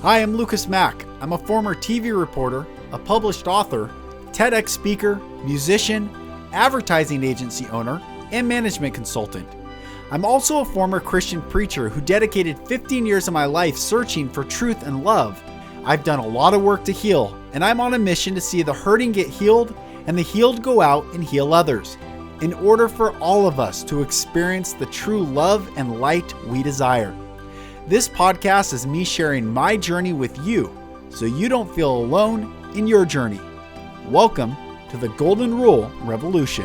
Hi, I'm Lucas Mack. I'm a former TV reporter, a published author, TEDx speaker, musician, advertising agency owner, and management consultant. I'm also a former Christian preacher who dedicated 15 years of my life searching for truth and love. I've done a lot of work to heal, and I'm on a mission to see the hurting get healed and the healed go out and heal others, in order for all of us to experience the true love and light we desire. This podcast is me sharing my journey with you, so you don't feel alone in your journey. Welcome to the Golden Rule Revolution.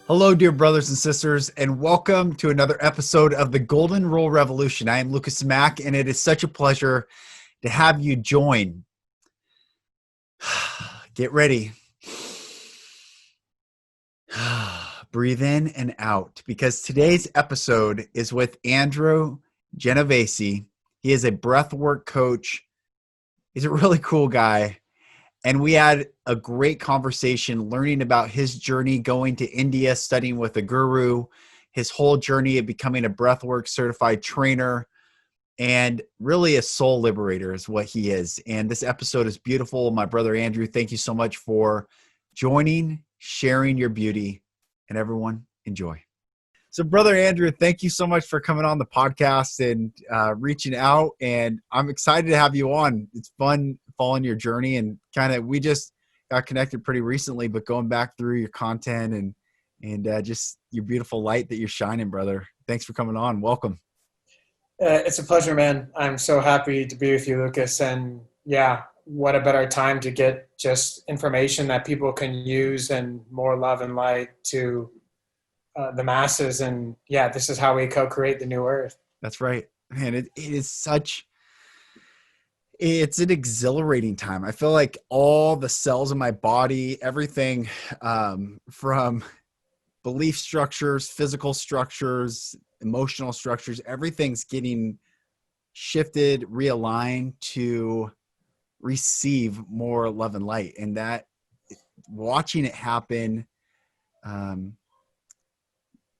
Hello, dear brothers and sisters, and welcome to another episode of the Golden Rule Revolution. I am Lucas Mack, and it is such a pleasure to have you join. Get ready. Breathe in and out, because today's episode is with Andrew Genovese. He is a breathwork coach. He's a really cool guy. And we had a great conversation learning about his journey going to India, studying with a guru, his whole journey of becoming a breathwork certified trainer, and really a soul liberator is what he is. And this episode is beautiful. My brother Andrew, thank you so much for joining, sharing your beauty, and everyone enjoy. So brother Andrew, thank you so much for coming on the podcast and reaching out. And I'm excited to have you on. It's fun following your journey, and we just got connected pretty recently, but going back through your content and just your beautiful light that you're shining, brother. Thanks for coming on. Welcome. It's a pleasure, man. I'm so happy to be with you, Lucas. And yeah, what a better time to get just information that people can use and more love and light to the masses. And yeah, this is how we co-create the new earth. That's right. Man, it's an exhilarating time. I feel like all the cells in my body, everything from belief structures, physical structures, emotional structures, everything's getting shifted, realigned to receive more love and light. And that, watching it happen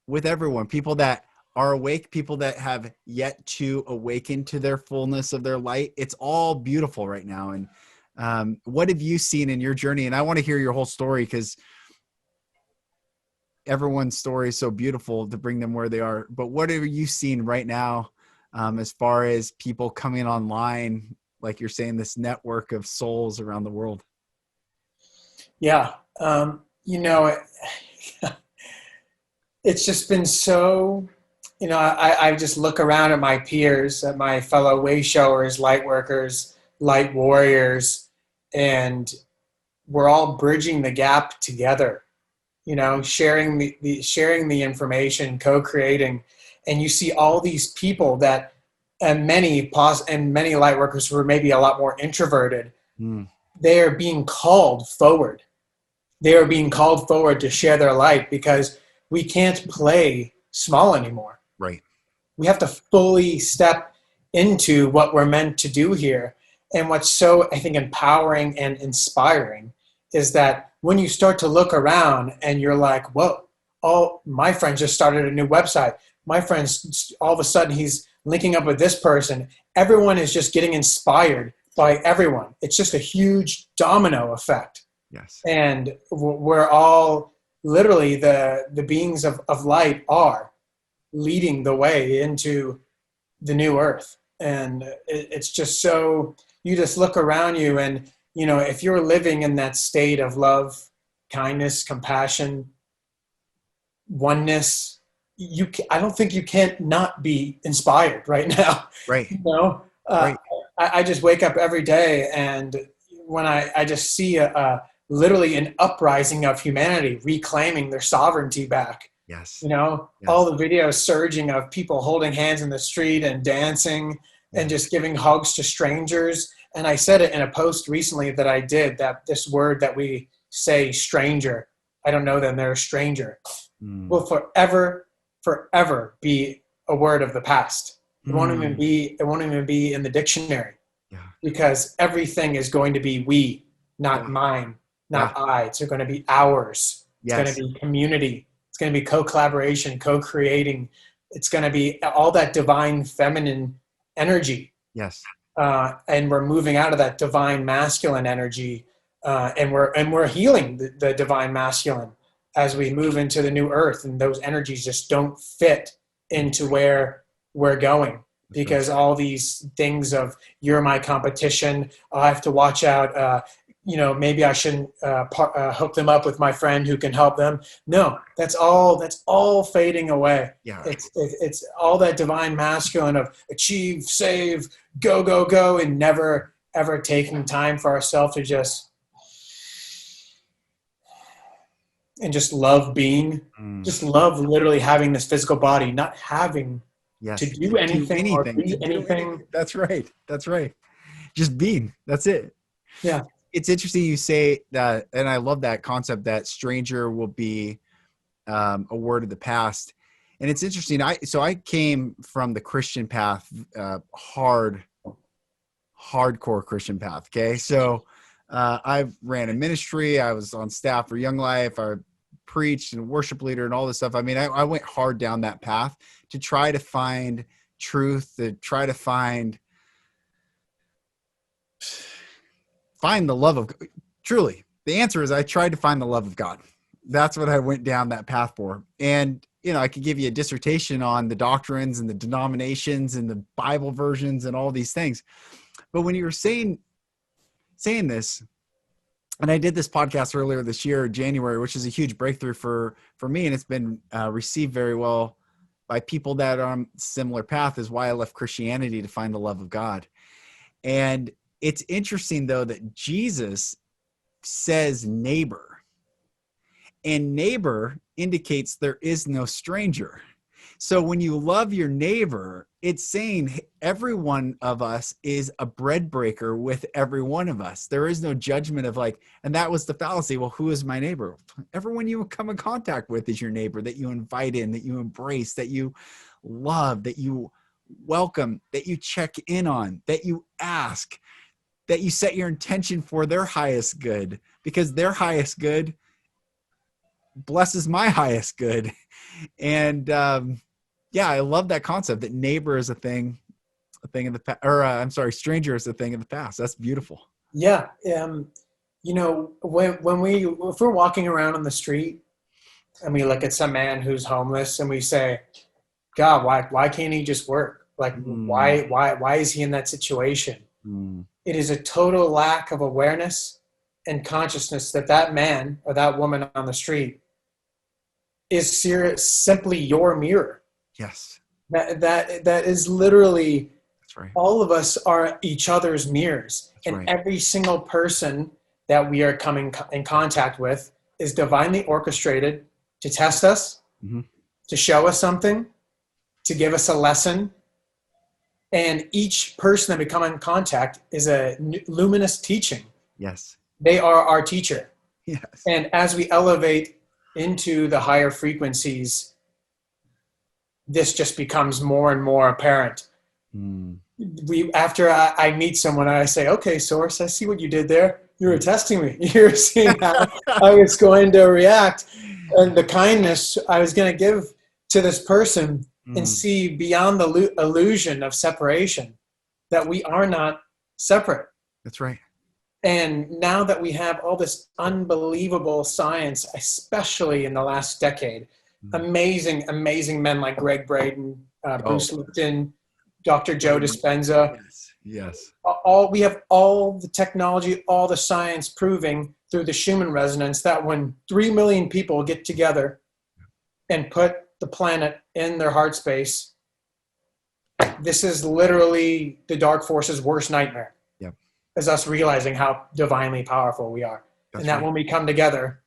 with everyone, people that are awake, people that have yet to awaken to their fullness of their light, it's all beautiful right now. And what have you seen in your journey? And I want to hear your whole story, because everyone's story is so beautiful to bring them where they are. But what are you seeing right now as far as people coming online, like you're saying, this network of souls around the world? Yeah. It's just been so, I just look around at my peers, at my fellow way showers, light workers, light warriors, and we're all bridging the gap together, sharing the information, co-creating. And you see all these people that, and many light workers who are maybe a lot more introverted, they are being called forward. They are being called forward to share their light, because we can't play small anymore. Right. We have to fully step into what we're meant to do here. And what's so, I think, empowering and inspiring is that when you start to look around and you're like, whoa, oh, my friend just started a new website. My friend's, all of a sudden, he's linking up with this person. Everyone is just getting inspired by everyone. It's just a huge domino effect. Yes. And we're all literally the beings of light are leading the way into the new earth. And it's just so, you just look around you and, if you're living in that state of love, kindness, compassion, oneness, I don't think you can't not be inspired right now. Right. Right. I just wake up every day, and when I just see literally an uprising of humanity reclaiming their sovereignty back. Yes. Yes. All the videos surging of people holding hands in the street and dancing and just giving hugs to strangers. And I said it in a post recently that I did, that this word that we say, stranger, I don't know them, they're a stranger, will forever be a word of the past. It won't even be in the dictionary, because everything is going to be we, not mine, not I. It's going to be ours. It's going to be community. It's going to be co-collaboration, co-creating. It's going to be all that divine feminine energy. Yes. And we're moving out of that divine masculine energy, and we're healing the divine masculine as we move into the new earth, and those energies just don't fit into where we're going, because all these things of "you're my competition," I have to watch out. Maybe I shouldn't hook them up with my friend who can help them. No, that's all fading away. Yeah. It's all that divine masculine of achieve, save, go, go, go, and never ever taking time for ourselves to just love being, just love literally having this physical body, not having to do anything or be anything. That's right. Just being. That's it. Yeah. It's interesting you say that, and I love that concept that stranger will be a word of the past. And it's interesting. I came from the Christian path, hardcore Christian path. Okay. So I ran a ministry. I was on staff for Young Life. I preached and worship leader and all this stuff. I mean, I went hard down that path to try to find truth, to try to find the love of God. Truly, the answer is I tried to find the love of God. That's what I went down that path for. And, I could give you a dissertation on the doctrines and the denominations and the Bible versions and all these things. But when you were saying this, and I did this podcast earlier this year, January, which is a huge breakthrough for me. And it's been received very well by people that are on a similar path, is why I left Christianity to find the love of God. And it's interesting, though, that Jesus says neighbor, and neighbor indicates there is no stranger. So when you love your neighbor, it's saying every one of us is a bread breaker with every one of us. There is no judgment of and that was the fallacy. Well, who is my neighbor? Everyone you come in contact with is your neighbor, that you invite in, that you embrace, that you love, that you welcome, that you check in on, that you ask, that you set your intention for their highest good, because their highest good blesses my highest good. And I love that concept that neighbor is a thing in the past, or stranger is a thing in the past. That's beautiful. Yeah. When if we're walking around on the street and we look at some man who's homeless and we say, God, why can't he just work? Why is he in that situation? It is a total lack of awareness and consciousness that man or that woman on the street is simply your mirror. Yes. That is literally, that's right. All of us are each other's mirrors. That's and right. Every single person that we are coming in contact with is divinely orchestrated to test us, to show us something, to give us a lesson. And each person that we come in contact is a luminous teaching. Yes. They are our teacher. Yes. And as we elevate into the higher frequencies, this just becomes more and more apparent. After I meet someone, I say, okay, Source, I see what you did there. You were testing me. You were seeing how I was going to react and the kindness I was going to give to this person, and see beyond the illusion of separation, that we are not separate. That's right. And now that we have all this unbelievable science, especially in the last decade, amazing men like Greg Braden, Bruce Lipton, Dr. Joe Dispenza. Yes. We have all the technology, all the science proving through the Schumann resonance that when 3 million people get together and put the planet in their heart space, this is literally the dark force's worst nightmare. Yep. Is us realizing how divinely powerful we are. That's and that right. When we come together,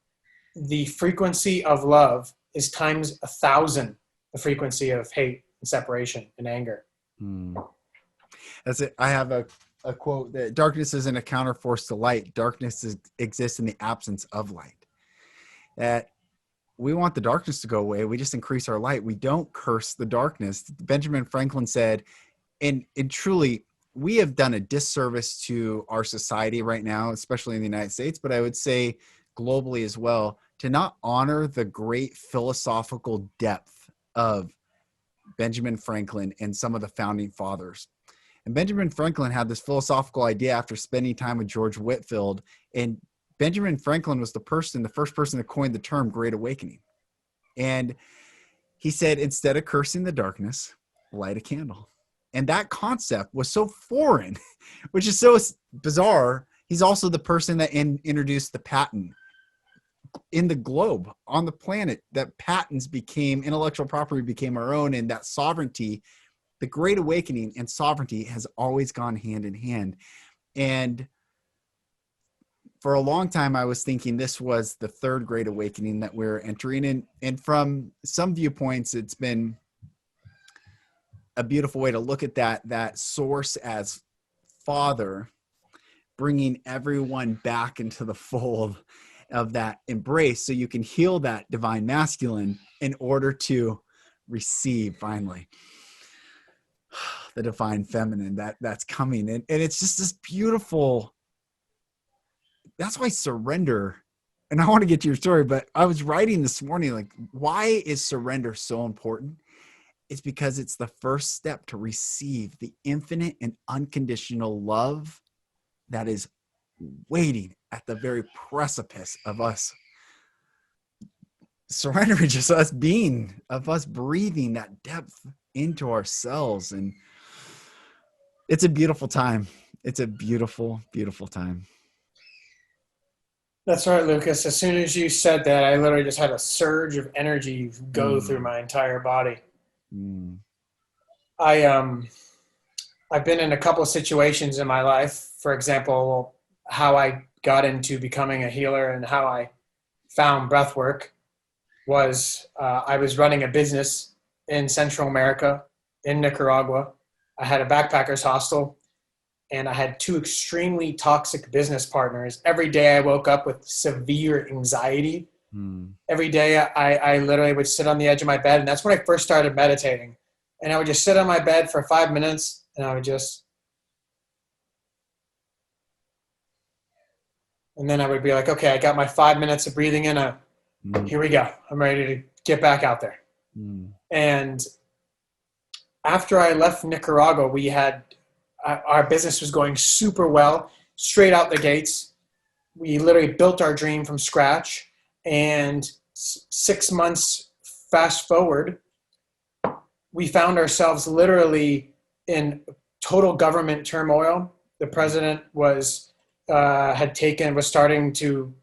the frequency of love is times 1,000 the frequency of hate and separation and anger. That's it. I have a quote that darkness isn't a counterforce to light. Darkness exists in the absence of light. That we want the darkness to go away. We just increase our light. We don't curse the darkness. Benjamin Franklin said, and truly, we have done a disservice to our society right now, especially in the United States, but I would say globally as well, to not honor the great philosophical depth of Benjamin Franklin and some of the founding fathers. And Benjamin Franklin had this philosophical idea after spending time with George Whitefield. And Benjamin Franklin was the first person to coin the term Great Awakening. And he said, instead of cursing the darkness, light a candle. And that concept was so foreign, which is so bizarre. He's also the person that introduced the patent in the globe, on the planet, that patents became, intellectual property became our own, and that sovereignty, the Great Awakening and sovereignty has always gone hand in hand. And for a long time, I was thinking this was the third Great Awakening that we're entering in. And from some viewpoints, it's been a beautiful way to look at that source as Father, bringing everyone back into the fold of that embrace so you can heal that divine masculine in order to receive finally the divine feminine that's coming. And it's just this beautiful, that's why surrender, and I want to get to your story, but I was writing this morning, like, why is surrender so important? It's because it's the first step to receive the infinite and unconditional love that is waiting at the very precipice of us surrendering, just us being, of us breathing that depth into ourselves. And it's a beautiful time. It's a beautiful, beautiful time. That's right, Lucas. As soon as you said that, I literally just had a surge of energy go through my entire body. I've been in a couple of situations in my life. For example, how I got into becoming a healer and how I found breath work was I was running a business in Central America, in Nicaragua. I had a backpackers hostel, and I had two extremely toxic business partners. Every day I woke up with severe anxiety. Every day I literally would sit on the edge of my bed, and that's when I first started meditating. And I would just sit on my bed for 5 minutes, and I would just, and then I would be like, okay, I got my 5 minutes of breathing in. Here we go. I'm ready to get back out there. And after I left Nicaragua, we had, our business was going super well, straight out the gates. We literally built our dream from scratch. And 6 months fast forward, we found ourselves literally in total government turmoil. The president was starting to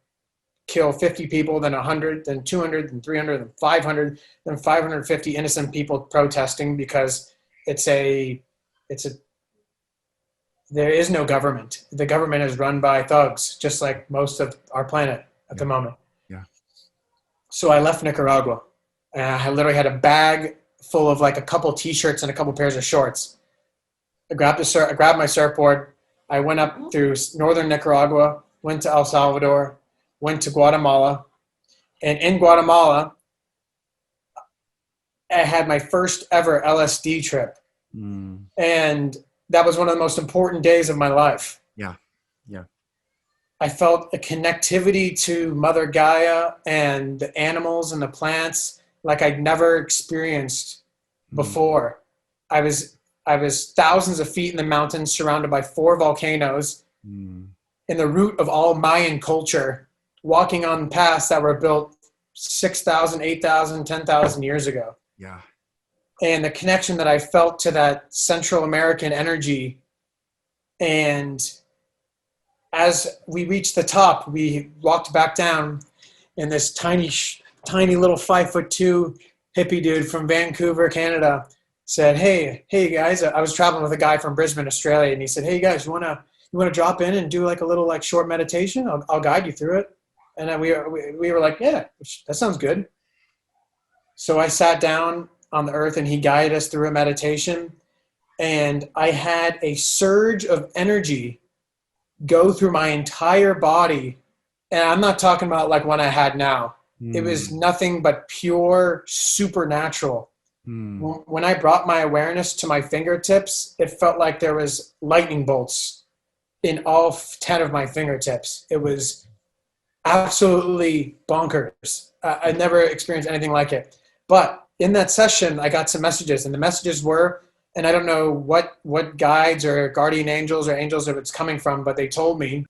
kill 50 people, then 100, then 200, then 300, then 500, then 550 innocent people protesting because there is no government. The government is run by thugs, just like most of our planet at the moment. Yeah. So I left Nicaragua, and I literally had a bag full of like a couple t-shirts and a couple pairs of shorts. I grabbed my surfboard. I went up through northern Nicaragua, went to El Salvador, went to Guatemala. And in Guatemala, I had my first ever LSD trip. And that was one of the most important days of my life. Yeah. Yeah. I felt a connectivity to Mother Gaia and the animals and the plants like I'd never experienced before. I was thousands of feet in the mountains, surrounded by 4 volcanoes, in the root of all Mayan culture, walking on paths that were built 6,000, 8,000, 10,000 years ago. Yeah. And the connection that I felt to that Central American energy. And as we reached the top, we walked back down, and this tiny little 5'2" hippie dude from Vancouver, Canada said, hey guys, I was traveling with a guy from Brisbane, Australia. And he said, hey guys, you want to drop in and do like a little like short meditation? I'll guide you through it. And we were like, yeah, that sounds good. So I sat down on the earth and he guided us through a meditation. And I had a surge of energy go through my entire body. And I'm not talking about like one I had now. It was nothing but pure supernatural. When I brought my awareness to my fingertips, it felt like there was lightning bolts in all 10 of my fingertips. It was absolutely bonkers. I never experienced anything like it. But in that session, I got some messages, and the messages were, and I don't know what guides or guardian angels or angels if it's coming from, but they told me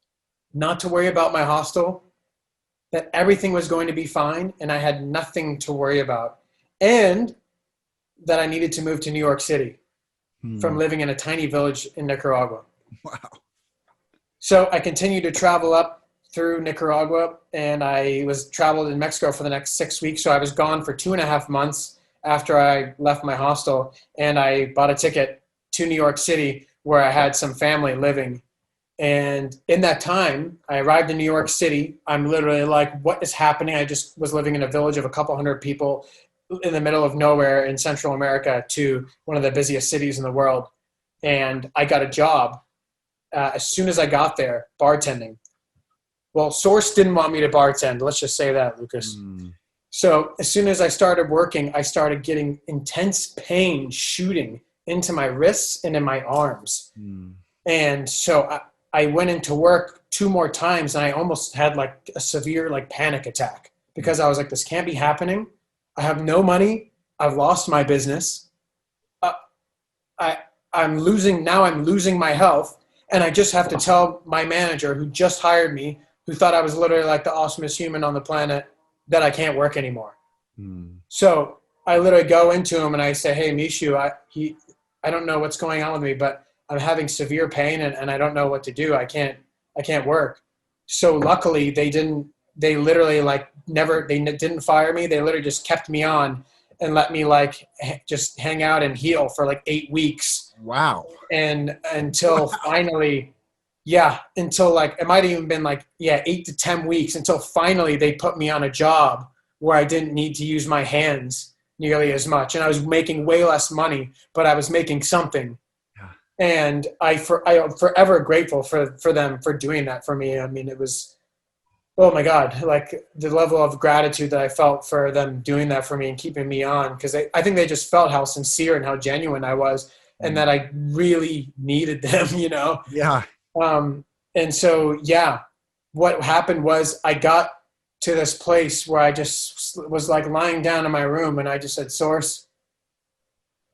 not to worry about my hostel, that everything was going to be fine, and I had nothing to worry about, and that I needed to move to New York City from Hmm. living in a tiny village in Nicaragua. Wow. So I continued to travel up through Nicaragua, and I was traveled in Mexico for the next 6 weeks. So I was gone for 2.5 months after I left my hostel, and I bought a ticket to New York City where I had some family living. And in that time, I arrived in New York City. I'm literally like, what is happening? I just was living in a village of a couple hundred people in the middle of nowhere in Central America to one of the busiest cities in the world. And I got a job as soon as I got there, bartending. Well, Source didn't want me to bartend. Let's just say that, Lucas. Hmm. So as soon as I started working, I started getting intense pain shooting into my wrists and in my arms. Hmm. And so I went into work 2 more times, and I almost had like a severe like panic attack because I was like, this can't be happening. I have no money. I've lost my business. Uh, I I'm losing my health, and I just have to tell my manager who just hired me, who thought I was literally like the awesomest human on the planet, that I can't work anymore. Hmm. So I literally go into him and I say, hey, Mishu, I don't know what's going on with me, but I'm having severe pain, and I don't know what to do. I can't work. So luckily they literally like never, they didn't fire me. They literally just kept me on and let me like just hang out and heal for like 8 weeks. Wow. And until finally, yeah, until like, it might've even been like, yeah, 8 to 10 weeks until finally they put me on a job where I didn't need to use my hands nearly as much. And I was making way less money, but I was making something. Yeah. And I am forever grateful for them for doing that for me. I mean, it was, oh my God, like the level of gratitude that I felt for them doing that for me and keeping me on. Cause I think they just felt how sincere and how genuine I was, and Hmm. that I really needed them, you know? Yeah. Um, and so, yeah, what happened was I got to this place where I just was like lying down in my room, and I just said, Source,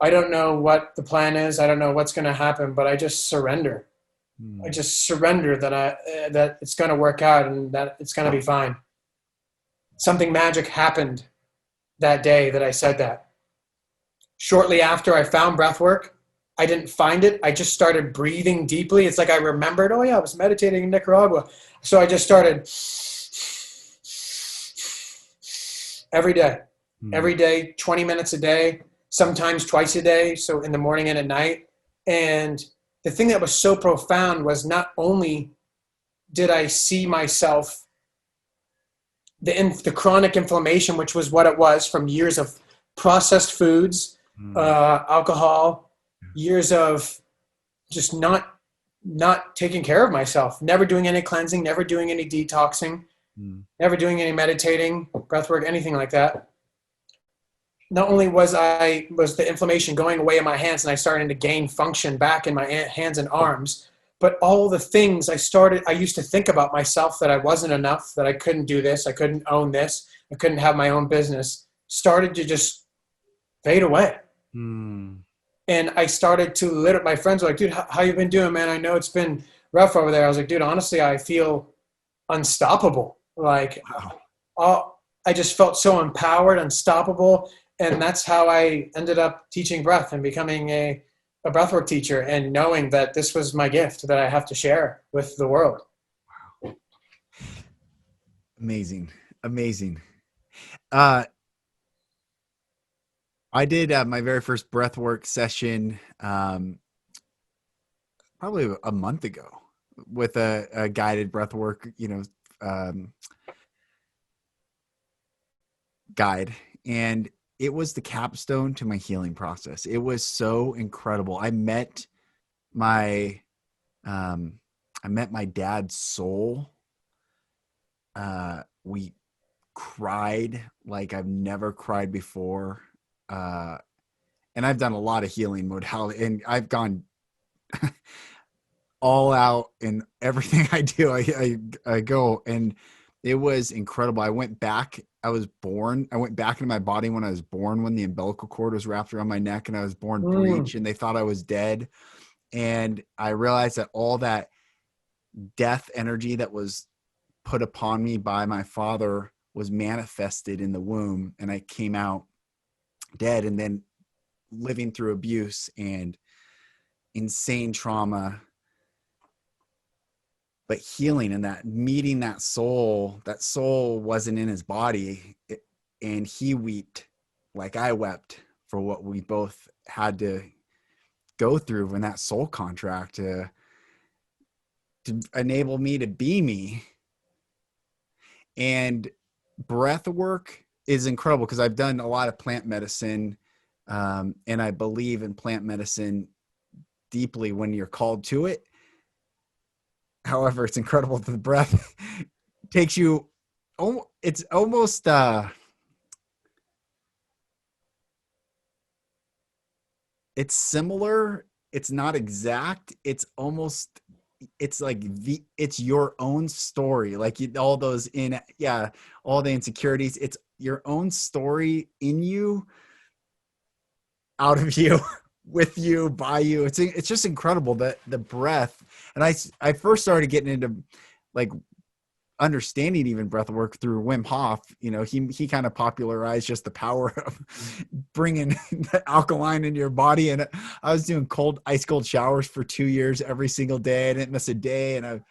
I don't know what the plan is. I don't know what's going to happen, but I just surrender. I Hmm. just surrender that it's going to work out and that it's going to be fine. Something magic happened that day that I said that. Shortly after I found breath work, I didn't find it. I just started breathing deeply. It's like I remembered, oh yeah, I was meditating in Nicaragua. So I just started every Hmm. day, 20 minutes a day, sometimes twice a day. So in the morning and at night. And the thing that was so profound was not only did I see myself, the chronic inflammation, which was what it was from years of processed foods, Hmm. alcohol, years of just not taking care of myself, never doing any cleansing, never doing any detoxing, Hmm. never doing any meditating, breath work, anything like that. Not only was the inflammation going away in my hands and I started to gain function back in my hands and arms, but all the things I used to think about myself, that I wasn't enough, that I couldn't do this, I couldn't own this, I couldn't have my own business, started to just fade away. Hmm. And I started to my friends were like, dude, how you been doing, man? I know it's been rough over there. I was like, dude, honestly, I feel unstoppable. Like, Wow. I just felt so empowered, unstoppable. And that's how I ended up teaching breath and becoming a breathwork teacher, and knowing that this was my gift that I have to share with the world. Amazing. Amazing. Uh, I did my very first breathwork session probably a month ago with a guided breathwork, um, guide, and it was the capstone to my healing process. It was so incredible. My um, I met my dad's soul. We cried like I've never cried before. Uh, and I've done a lot of healing modality, and I've gone all out in everything I do. I go, and It was incredible. I went back into my body when I was born, when the umbilical cord was wrapped around my neck and I was born breech and they thought I was dead. And I realized that all that death energy that was put upon me by my father was manifested in the womb, and I came out dead, and then living through abuse and insane trauma, but healing, and that meeting that soul wasn't in his body, and he wept like I wept for what we both had to go through in that soul contract to enable me to be me. And breath work is incredible because I've done a lot of plant medicine, and I believe in plant medicine deeply when you're called to it. However, it's incredible that the breath takes you, it's almost, it's similar. It's not exact. It's almost, it's like it's your own story. Like all those all the insecurities, it's your own story in you, out of you, with you, by you. It's just incredible that the breath. And I first started getting into like understanding even breath work through Wim Hof. You know, he kind of popularized just the power of bringing the alkaline into your body. And I was doing ice cold showers for 2 years, every single day. I didn't miss a day. And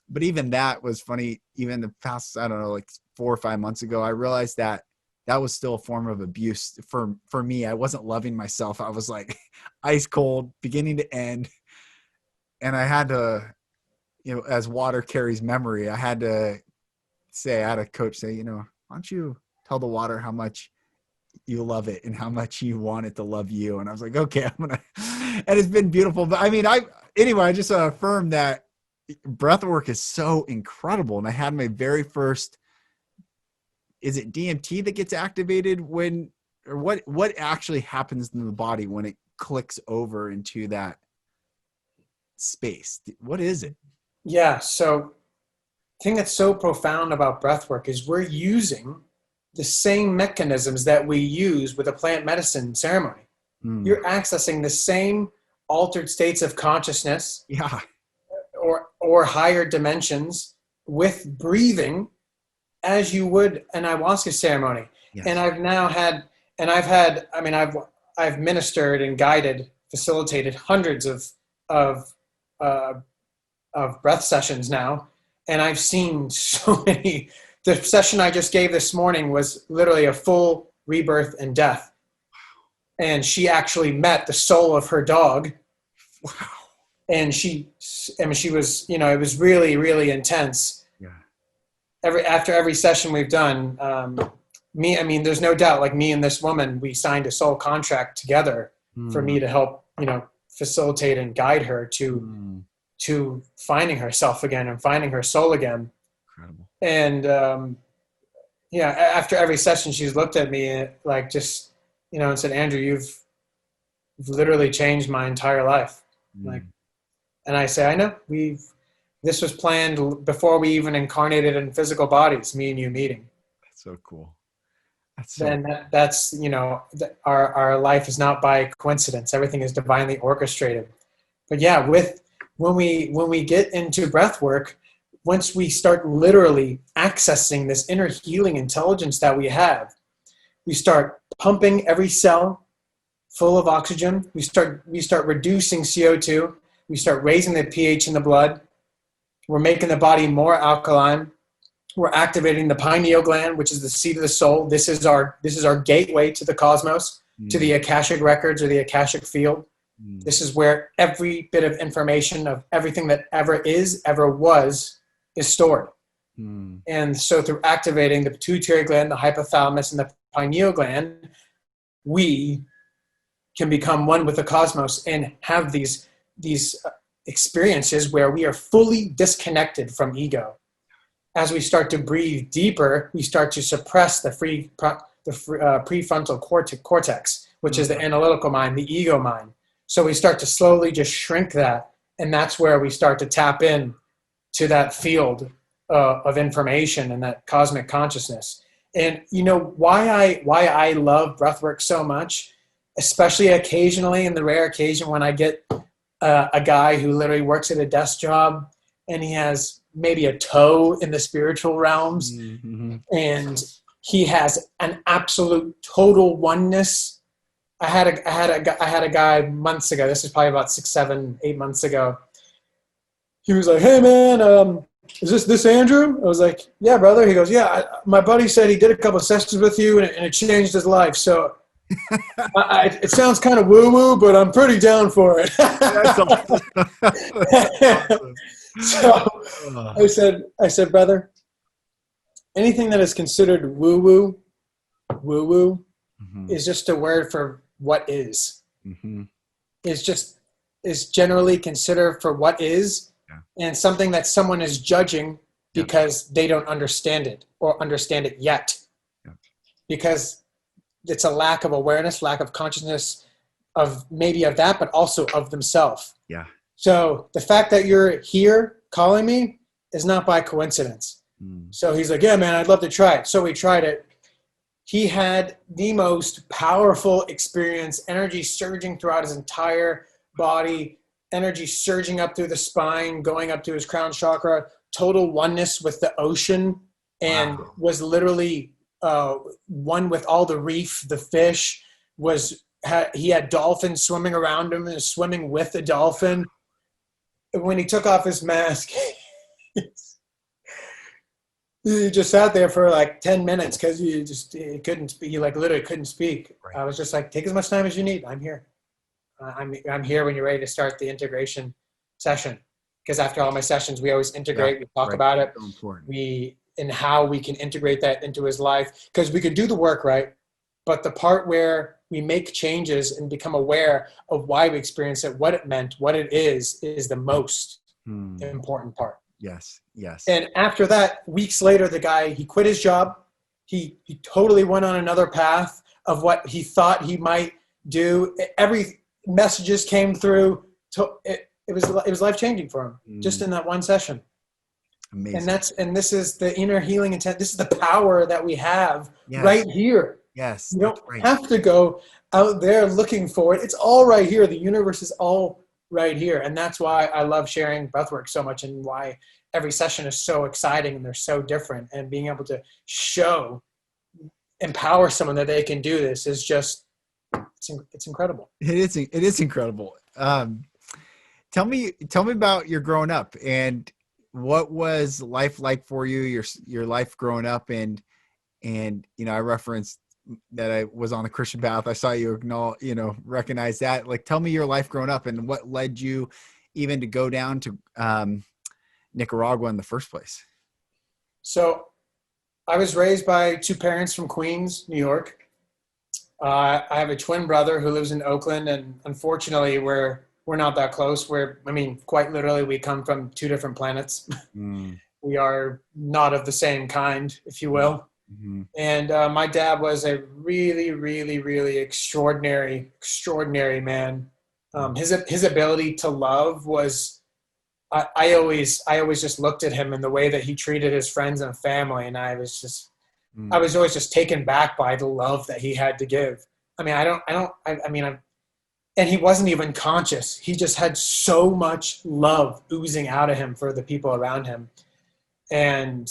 but even that was funny. Even the past, I don't know, like 4 or 5 months ago, I realized that was still a form of abuse for me. I wasn't loving myself. I was like ice cold, beginning to end. And I had to, you know, as water carries memory, I had a coach say, you know, why don't you tell the water how much you love it and how much you want it to love you? And I was like, okay, and it's been beautiful. But I mean, I just affirmed that breath work is so incredible. And I had my very first, is it DMT that gets activated or what actually happens in the body when it clicks over into that space? What is it? Yeah. So the thing that's so profound about breath work is we're using the same mechanisms that we use with a plant medicine ceremony. You're accessing the same altered states of consciousness, or higher dimensions with breathing as you would an ayahuasca ceremony. Yes. And I've ministered and guided, facilitated hundreds of breath sessions now. And I've seen so many. The session I just gave this morning was literally a full rebirth and death. And she actually met the soul of her dog. Wow. And she was, you know, it was really, really intense. Yeah. After every session we've done, there's no doubt, like me and this woman, we signed a soul contract together for me to help, you know, facilitate and guide her to finding herself again and finding her soul again. Incredible. And after every session, she's looked at me like just, you know, and said, Andrew, you've literally changed my entire life. Like, and I say, I know, this was planned before we even incarnated in physical bodies, me and you meeting. That's so cool. That's you know, our life is not by coincidence. Everything is divinely orchestrated. But yeah, when we get into breath work, once we start literally accessing this inner healing intelligence that we have, we start pumping every cell full of oxygen. We start reducing CO2. We start raising the pH in the blood. We're making the body more alkaline. We're activating the pineal gland, which is the seat of the soul. This is our gateway to the cosmos, to the Akashic records or the Akashic field. This is where every bit of information of everything that ever was stored. And so through activating the pituitary gland, the hypothalamus, and the pineal gland, we can become one with the cosmos and have these experiences where we are fully disconnected from ego. As we start to breathe deeper, we start to suppress the prefrontal cortex, which is the analytical mind, the ego mind. So we start to slowly just shrink that, and that's where we start to tap in to that field of information and that cosmic consciousness. And you know why I love breathwork so much, especially occasionally, in the rare occasion when I get a guy who literally works at a desk job and he has maybe a toe in the spiritual realms, Mm-hmm. and he has an absolute total oneness. I had a guy months ago. This is probably about 6, 7, 8 months ago. He was like, "Hey man, is this Andrew?" I was like, "Yeah, brother." He goes, "Yeah, my buddy said he did a couple of sessions with you and it changed his life. So it sounds kind of woo-woo, but I'm pretty down for it." That's awesome. That's awesome. So I said, brother, anything that is considered woo-woo Mm-hmm. is just a word for what is. Mm-hmm. Is generally considered for what is, and something that someone is judging because they don't understand it or understand it yet. Yeah. Because it's a lack of awareness, lack of consciousness of maybe of that, but also of themselves. Yeah. So the fact that you're here calling me is not by coincidence. So he's like, "Yeah, man, I'd love to try it." So we tried it. He had the most powerful experience, energy surging throughout his entire body, energy surging up through the spine, going up to his crown chakra, total oneness with the ocean, and was literally one with all the reef, the fish. He had dolphins swimming around him and swimming with the dolphin. When he took off his mask, he just sat there for like 10 minutes because he couldn't speak. He like literally couldn't speak. Right. I was just like, "Take as much time as you need. I'm here. I'm here when you're ready to start the integration session." Because after all my sessions, we always integrate. We talk about it. So important. And how we can integrate that into his life. Because we could do the work, right? But the part where we make changes and become aware of why we experience it, what it meant, what it is the most important part. Yes. Yes. And after that, weeks later, the guy, he quit his job. He totally went on another path of what he thought he might do. Every messages came through. It was life-changing for him just in that one session. Amazing. And this is the inner healing intent. This is the power that we have right here. Yes. You don't have to go out there looking for it. It's all right here. The universe is all right here. And that's why I love sharing breathwork so much, and why every session is so exciting and they're so different. And being able to empower someone that they can do this is just, it's incredible. It is incredible. Tell me about your growing up, and what was life like for you, your life growing up, and I referenced that I was on the Christian path. I saw you recognize that. Like, tell me your life growing up and what led you even to go down to Nicaragua in the first place. So I was raised by two parents from Queens, New York. I have a twin brother who lives in Oakland, and unfortunately we're not that close. Quite literally, we come from two different planets. We are not of the same kind, if you will. Mm-hmm. And my dad was a really, really, really extraordinary man. His ability to love was, I always just looked at him in the way that he treated his friends and family, and I was always just taken back by the love that he had to give. And he wasn't even conscious. He just had so much love oozing out of him for the people around him. And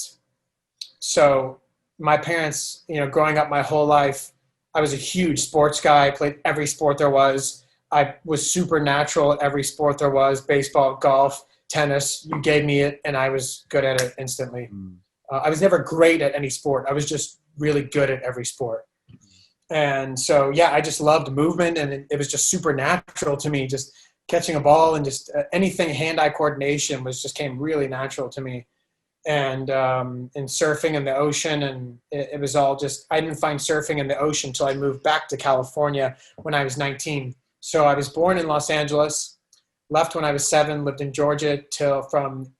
so my parents, growing up my whole life, I was a huge sports guy. I played every sport there was. I was super natural at every sport there was: baseball, golf, tennis. You gave me it, and I was good at it instantly. I was never great at any sport. I was just really good at every sport. And so, I just loved movement, and it was just super natural to me. Just catching a ball and just anything hand-eye coordination came really natural to me. And surfing in the ocean, and it was all just, I didn't find surfing in the ocean until I moved back to California when I was 19. So I was born in Los Angeles, left when I was 7, lived in Georgia from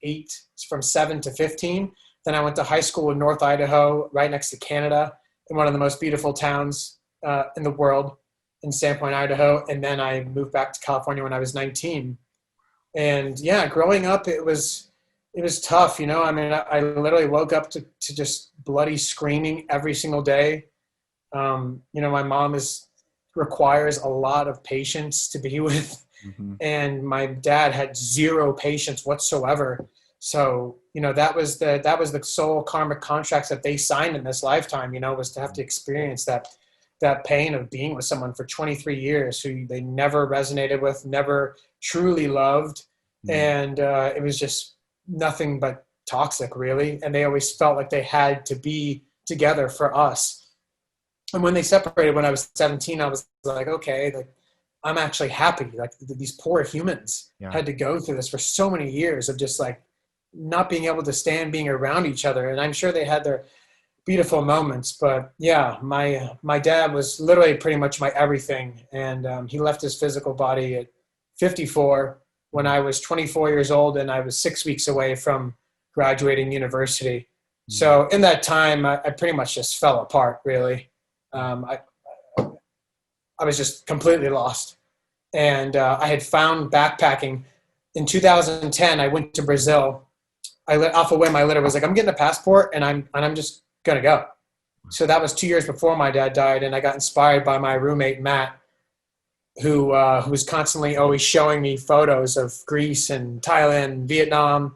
7 to 15. Then I went to high school in North Idaho, right next to Canada, in one of the most beautiful towns in the world, in Sandpoint, Idaho. And then I moved back to California when I was 19. And growing up, it was it was tough, you know. I mean, I literally woke up to just bloody screaming every single day. You know, my mom requires a lot of patience to be with, Mm-hmm. and my dad had zero patience whatsoever. So, you know, that was the sole karmic contracts that they signed in this lifetime, you know, was to have to experience that pain of being with someone for 23 years who they never resonated with, never truly loved. Mm-hmm. And it was just nothing but toxic, really. And they always felt like they had to be together for us. And when they separated when I was 17, I was like, okay, like I'm actually happy. Like these poor humans Yeah. had to go through this for so many years of just like not being able to stand being around each other. And I'm sure they had their beautiful moments, but yeah, my dad was literally pretty much my everything. And he left his physical body at 54 when I was 24 years old, and I was 6 weeks away from graduating university. Mm-hmm. So in that time, I pretty much just fell apart, really. I was just completely lost. And I had found backpacking. In 2010, I went to Brazil. Off of where my letter was like, I'm getting a passport and I'm just gonna go. So that was 2 years before my dad died, and I got inspired by my roommate Matt, who was constantly always showing me photos of Greece and Thailand, and Vietnam,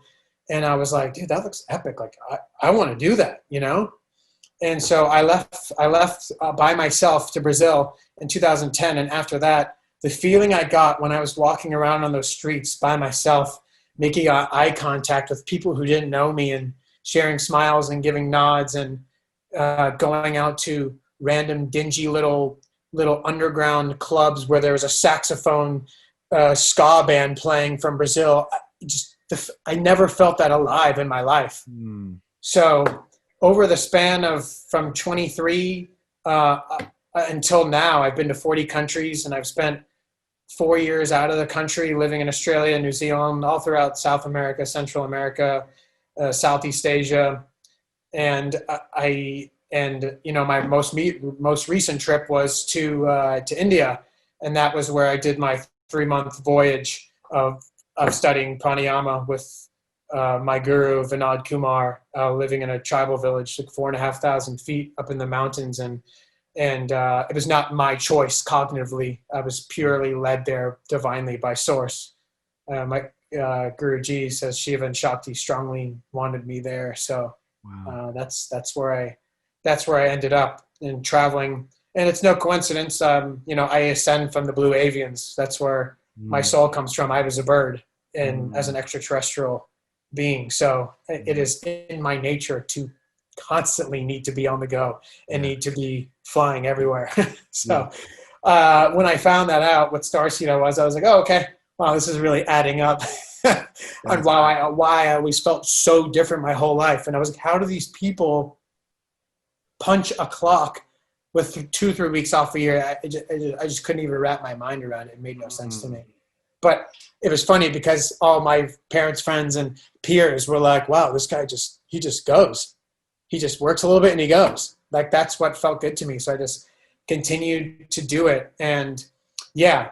and I was like, dude, that looks epic. Like I want to do that, you know. And so I left by myself to Brazil in 2010, and after that, the feeling I got when I was walking around on those streets by myself, making eye contact with people who didn't know me, and sharing smiles and giving nods, and going out to random dingy little underground clubs where there was a saxophone ska band playing from Brazil. I never felt that alive in my life. Mm. So over the span of from 23 until now, I've been to 40 countries, and I've spent 4 years out of the country living in Australia, New Zealand, all throughout South America, Central America, Southeast Asia. And you know, my most recent trip was to India, and that was where I did my 3-month voyage of studying pranayama with my guru Vinod Kumar, living in a tribal village, like 4,500 feet up in the mountains, and it was not my choice cognitively. I was purely led there divinely by source. My Guruji says Shiva and Shakti strongly wanted me there, so Wow. that's where I ended up in traveling. And it's no coincidence. You know, I ascend from the blue avians. That's where my Mm. soul comes from. I was a bird, and as Mm. an extraterrestrial being, so it is in my nature to constantly need to be on the go and Yeah. need to be flying everywhere. Yeah. So when I found that out, what starseed I was like, oh, okay, wow, this is really adding up. And That's why I always felt so different my whole life. And I was like, how do these people punch a clock with 2-3 weeks off a year? I just couldn't even wrap my mind around it. It made no sense to me. But it was funny because all my parents' friends and peers were like, wow, this guy he just goes. He just works a little bit and he goes. Like, that's what felt good to me. So I just continued to do it. And yeah,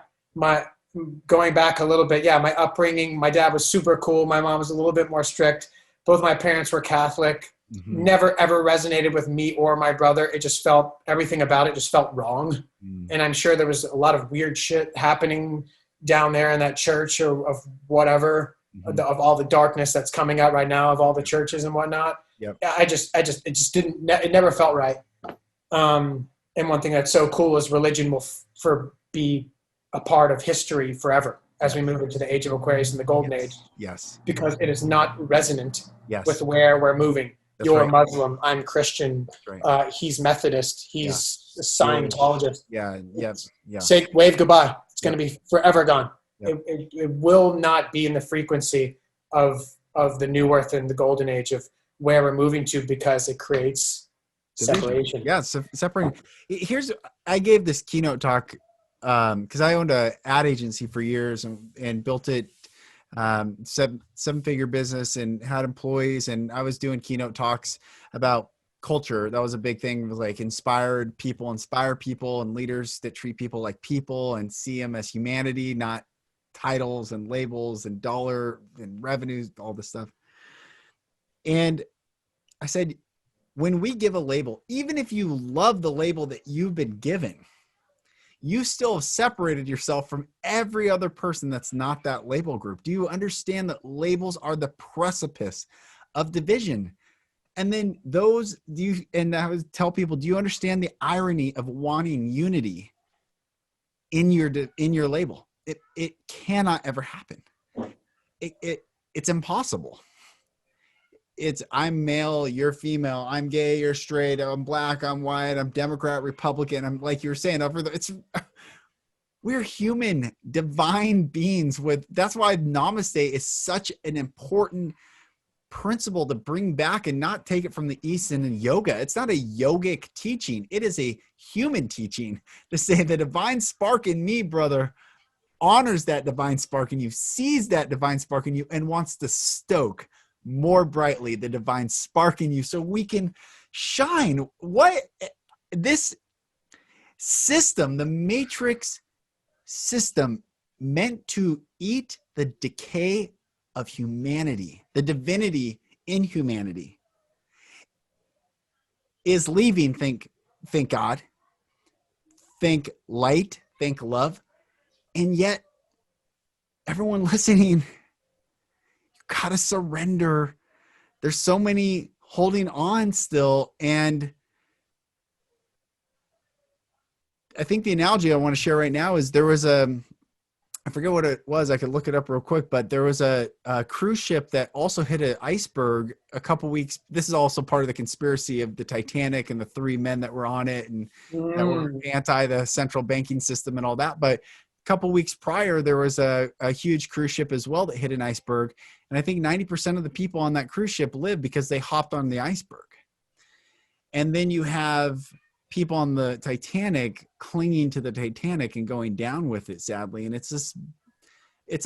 going back a little bit, yeah, my upbringing, my dad was super cool. My mom was a little bit more strict. Both my parents were Catholic. Mm-hmm. Never, ever resonated with me or my brother. It just felt, everything about it just felt wrong. Mm. And I'm sure there was a lot of weird shit happening down there in that church, or of whatever, Mm-hmm. of all the darkness that's coming out right now of all the churches and whatnot. Yep. It just didn't, it never felt right. And one thing that's so cool is religion will be a part of history forever as we move into the age of Aquarius and the golden age, Yes. because it is not resonant Yes. with where we're moving. That's You're right. Muslim, I'm Christian, That's right. he's Methodist, he's a Scientologist. Yeah. Yeah. Yeah. Say, wave goodbye. It's going to be forever gone. Yep. It will not be in the frequency of the new earth and the golden age of where we're moving to, because it creates Division. separation. Yeah. So separating. I gave this keynote talk because I owned an ad agency for years and built it, seven-figure business, and had employees. And I was doing keynote talks about culture. That was a big thing. It was like inspire people and leaders that treat people like people and see them as humanity, not titles and labels and dollar and revenues, all this stuff. And I said, when we give a label, even if you love the label that you've been given, you still have separated yourself from every other person that's not that label group. Do you understand that labels are the precipice of division? And then and I would tell people, do you understand the irony of wanting unity in your label? It cannot ever happen. It's impossible. It's I'm male, you're female, I'm gay, you're straight, I'm black, I'm white, I'm Democrat, Republican. I'm like you were saying, we're human, divine beings that's why namaste is such an important principle to bring back and not take it from the East and in yoga. It's not a yogic teaching. It is a human teaching to say the divine spark in me, brother, honors that divine spark in you, sees that divine spark in you, and wants to stoke more brightly the divine spark in you so we can shine. What this system, the matrix system, meant to eat the decay of humanity, the divinity in humanity, is leaving. Thank God, thank light, thank love. And yet everyone listening, you gotta surrender. There's so many holding on still. And I think the analogy I want to share right now is there was I forget what it was. I could look it up real quick, but there was a cruise ship that also hit an iceberg a couple weeks. This is also part of the conspiracy of the Titanic and the 3 men that were on it and that were anti the central banking system and all that. But a couple weeks prior, there was a huge cruise ship as well that hit an iceberg. And I think 90% of the people on that cruise ship lived because they hopped on the iceberg. And then you have people on the Titanic clinging to the Titanic and going down with it, sadly. And it's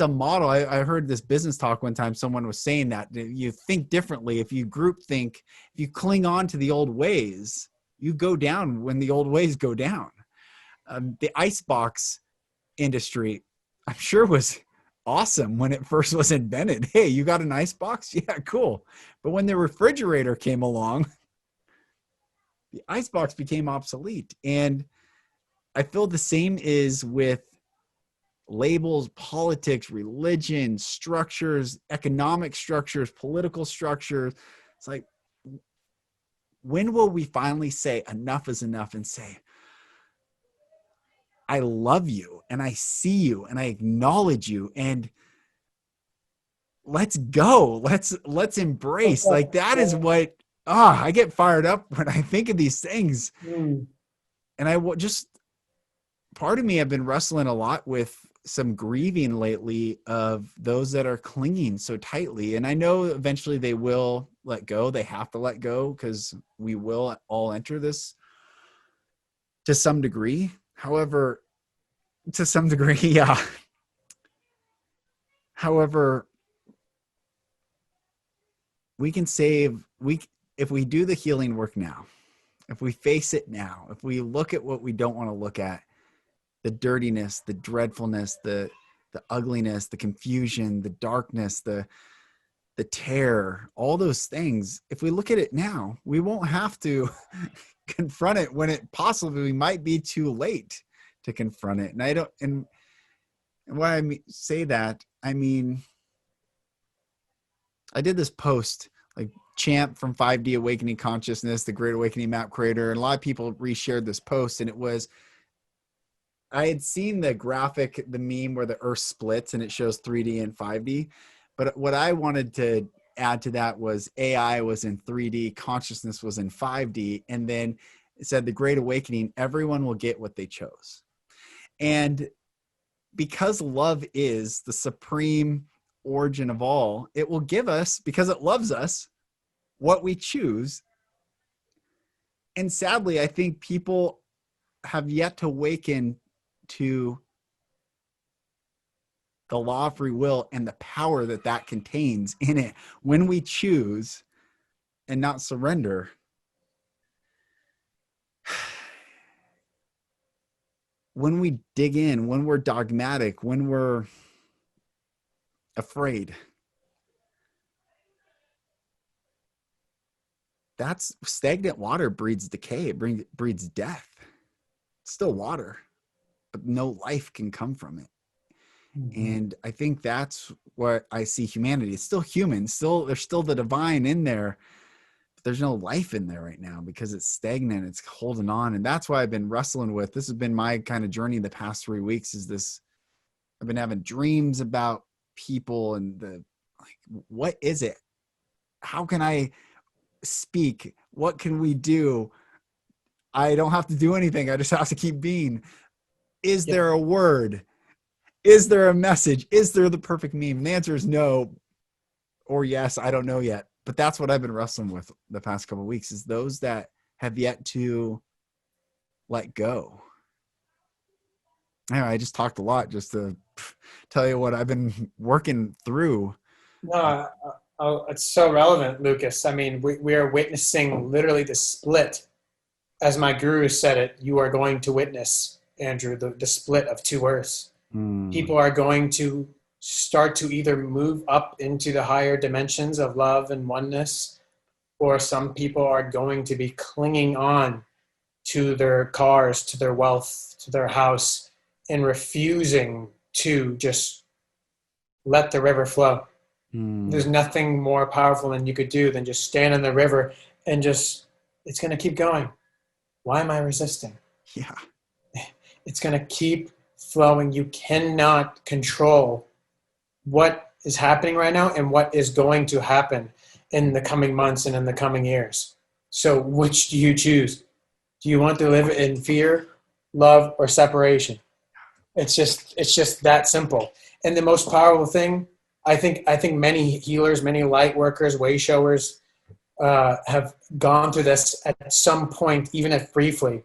a model. I heard this business talk one time. Someone was saying that you think differently. If you group think, if you cling on to the old ways, you go down when the old ways go down. The icebox industry, I'm sure, was awesome when it first was invented. Hey, you got an icebox? Yeah, cool. But when the refrigerator came along, the icebox became obsolete. And I feel the same is with labels, politics, religion, structures, economic structures, political structures. It's like, when will we finally say enough is enough and say, I love you and I see you and I acknowledge you and let's go. Let's embrace. Like that is what, I get fired up when I think of these things. And part of me, I've been wrestling a lot with some grieving lately of those that are clinging so tightly. And I know eventually they will let go. They have to let go because we will all enter this to some degree. However, to some degree, yeah. However, we can if we do the healing work now, if we face it now, if we look at what we don't want to look at, the dirtiness, the dreadfulness, the ugliness, the confusion, the darkness, the terror, all those things, if we look at it now, we won't have to confront it when it possibly might be too late to confront it. And why I say that, I mean, I did this post, like Champ from 5D Awakening Consciousness, the Great Awakening Map Creator, and a lot of people reshared this post, and it was, I had seen the graphic, the meme where the Earth splits and it shows 3D and 5D. But what I wanted to add to that was AI was in 3D, consciousness was in 5D. And then it said the Great Awakening, everyone will get what they chose. And because love is the supreme origin of all, it will give us, because it loves us, what we choose. And sadly, I think people have yet to awaken to the law of free will and the power that contains in it when we choose and not surrender. When we dig in, when we're dogmatic, when we're afraid, that's stagnant water breeds decay. It breeds death. It's still water, but no life can come from it. And I think that's what I see humanity. It's still human. There's still the divine in there. But there's no life in there right now because it's stagnant. It's holding on. And that's why I've been wrestling with. This has been my kind of journey the past 3 weeks is this. I've been having dreams about people and what is it? How can I speak? What can we do? I don't have to do anything. I just have to keep being. Is there a word? Is there a message? Is there the perfect meme? And the answer is no or yes. I don't know yet. But that's what I've been wrestling with the past couple of weeks is those that have yet to let go. Anyway, I just talked a lot just to tell you what I've been working through. No, it's so relevant, Lucas. I mean, we are witnessing literally the split. As my guru said it, you are going to witness, Andrew, the split of two earths. People are going to start to either move up into the higher dimensions of love and oneness, or some people are going to be clinging on to their cars, to their wealth, to their house, and refusing to just let the river flow. There's nothing more powerful than you could do than just stand in the river and just, it's going to keep going. Why am I resisting? Yeah. It's going to keep flowing. You cannot control what is happening right now and what is going to happen in the coming months and in the coming years. So which do you choose? Do you want to live in fear, love, or separation? It's just that simple. And the most powerful thing, I think many healers, many light workers, way showers have gone through this at some point, even if briefly.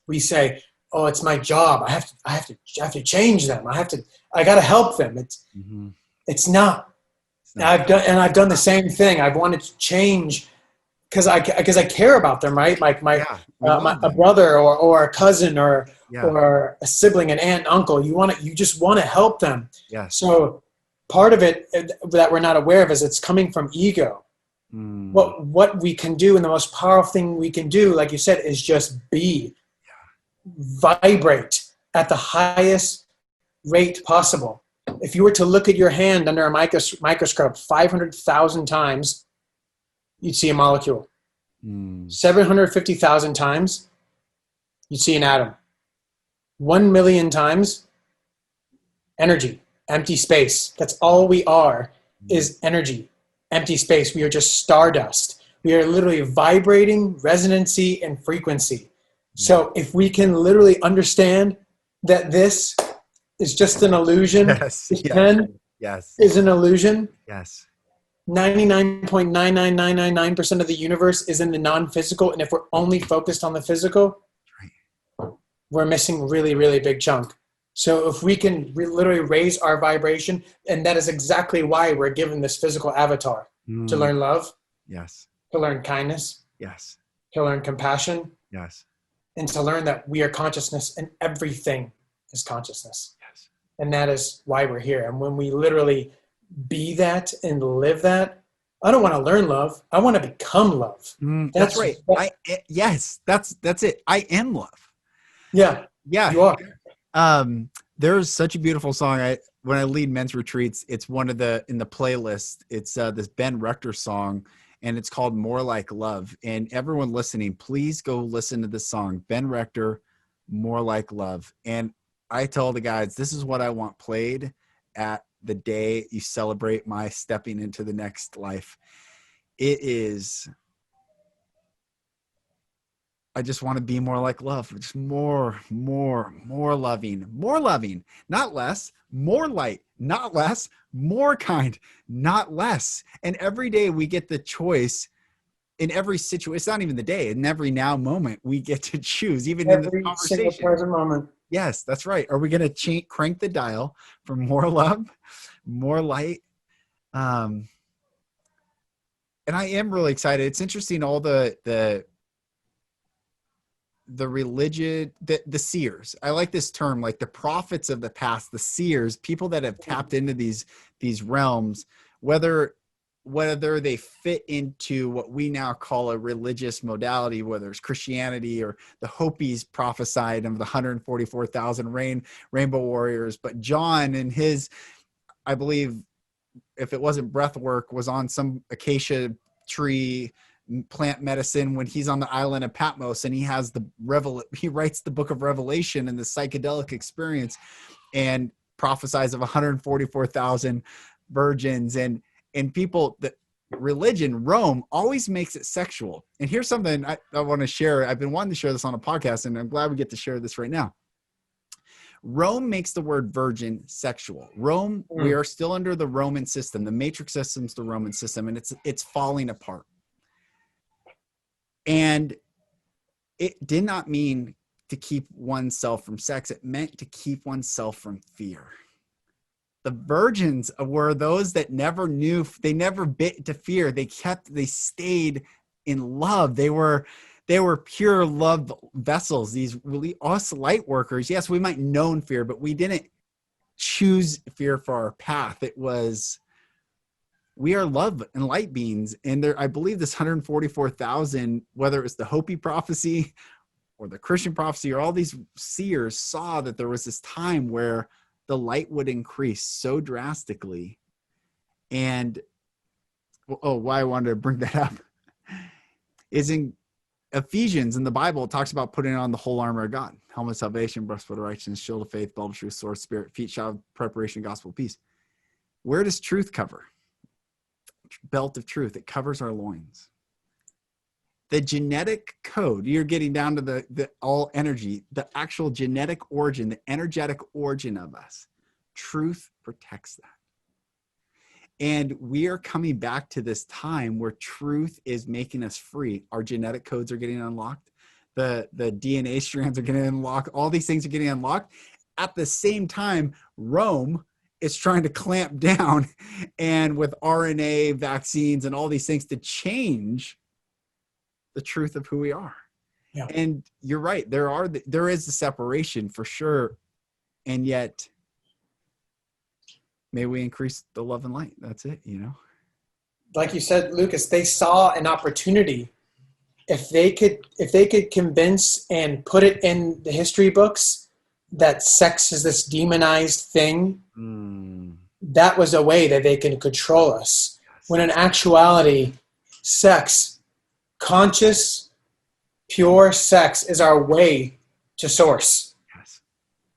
We say, "Oh, it's my job. I have to change them. I got to help them." It's not. I've done the same thing. I've wanted to change because I care about them, right? Like a brother or a cousin or a sibling, an aunt, uncle. You just want to help them. Yes. So part of it that we're not aware of is it's coming from ego. What we can do, and the most powerful thing we can do, like you said, is just be. Vibrate at the highest rate possible. If you were to look at your hand under a microscope 500,000 times, you'd see a molecule. 750,000 times, you'd see an atom. 1 million times, energy, empty space. That's all we are, is energy, empty space. We are just stardust. We are literally vibrating, resonancy, and frequency. So if we can literally understand that this is just an illusion, this pen is an illusion. Yes. 99.99999% of the universe is in the non-physical, and if we're only focused on the physical, we're missing a really, really big chunk. So if we can literally raise our vibration, and that is exactly why we're given this physical avatar, to learn love, yes, to learn kindness, yes, to learn compassion, yes, and to learn that we are consciousness and everything is consciousness. yes. And that is why we're here. And when we literally be that and live that, I don't want to learn love. I want to become love. That's right. That's it. I am love. Yeah. Yeah. You are. There's such a beautiful song. When I lead men's retreats, it's one of in the playlist. It's this Ben Rector song, and it's called More Like Love. And everyone listening, please go listen to this song, Ben Rector, More Like Love. And I tell the guys, this is what I want played at the day you celebrate my stepping into the next life. It is, I just want to be more like love. Just more loving, not less, more light, not less, more kind, not less. And every day we get the choice in every situation. It's not even the day. In every now moment, we get to choose, even in the conversation. Single present moment. Yes, that's right. Are we going to crank the dial for more love, more light? And I am really excited. It's interesting, all the religion, the seers. I like this term, like the prophets of the past, the seers, people that have tapped into these realms, whether whether they fit into what we now call a religious modality, whether it's Christianity or the Hopis prophesied of the 144,000 rainbow warriors. But John and his, I believe, if it wasn't breath work, was on some acacia tree plant medicine when he's on the island of Patmos, and he has he writes the book of Revelation and the psychedelic experience and prophesies of 144,000 virgins and people. That religion, Rome, always makes it sexual. And here's something I want to share. I've been wanting to share this on a podcast, and I'm glad we get to share this right now. Rome makes the word virgin sexual. Rome, we are still under the Roman system. The matrix system's the Roman system, and it's falling apart. And it did not mean to keep oneself from sex. It meant to keep oneself from fear. The virgins were those that never knew, they never bit to fear. They stayed in love. They were pure love vessels. These really, us light workers, yes, we might known fear, but we didn't choose fear for our path. It was, we are love and light beings. And there, I believe this 144,000, whether it was the Hopi prophecy or the Christian prophecy or all these seers, saw that there was this time where the light would increase so drastically. And why I wanted to bring that up is in Ephesians in the Bible, it talks about putting on the whole armor of God: helmet of salvation, breastplate of righteousness, shield of faith, belt of truth, sword of spirit, feet shod with preparation, gospel of peace. Where does truth cover? Belt of truth. It covers our loins. The genetic code, you're getting down to the all energy, the actual genetic origin, the energetic origin of us. Truth protects that. And we are coming back to this time where truth is making us free. Our genetic codes are getting unlocked. The DNA strands are getting unlocked. All these things are getting unlocked. At the same time, Rome is trying to clamp down and with RNA vaccines and all these things to change the truth of who we are. Yeah. And you're right. There is a separation for sure. And yet, may we increase the love and light. That's it, Like you said, Lucas, they saw an opportunity. If they could convince and put it in the history books that sex is this demonized thing, that was a way that they can control us. When in actuality, sex, conscious, pure sex is our way to source. Yes.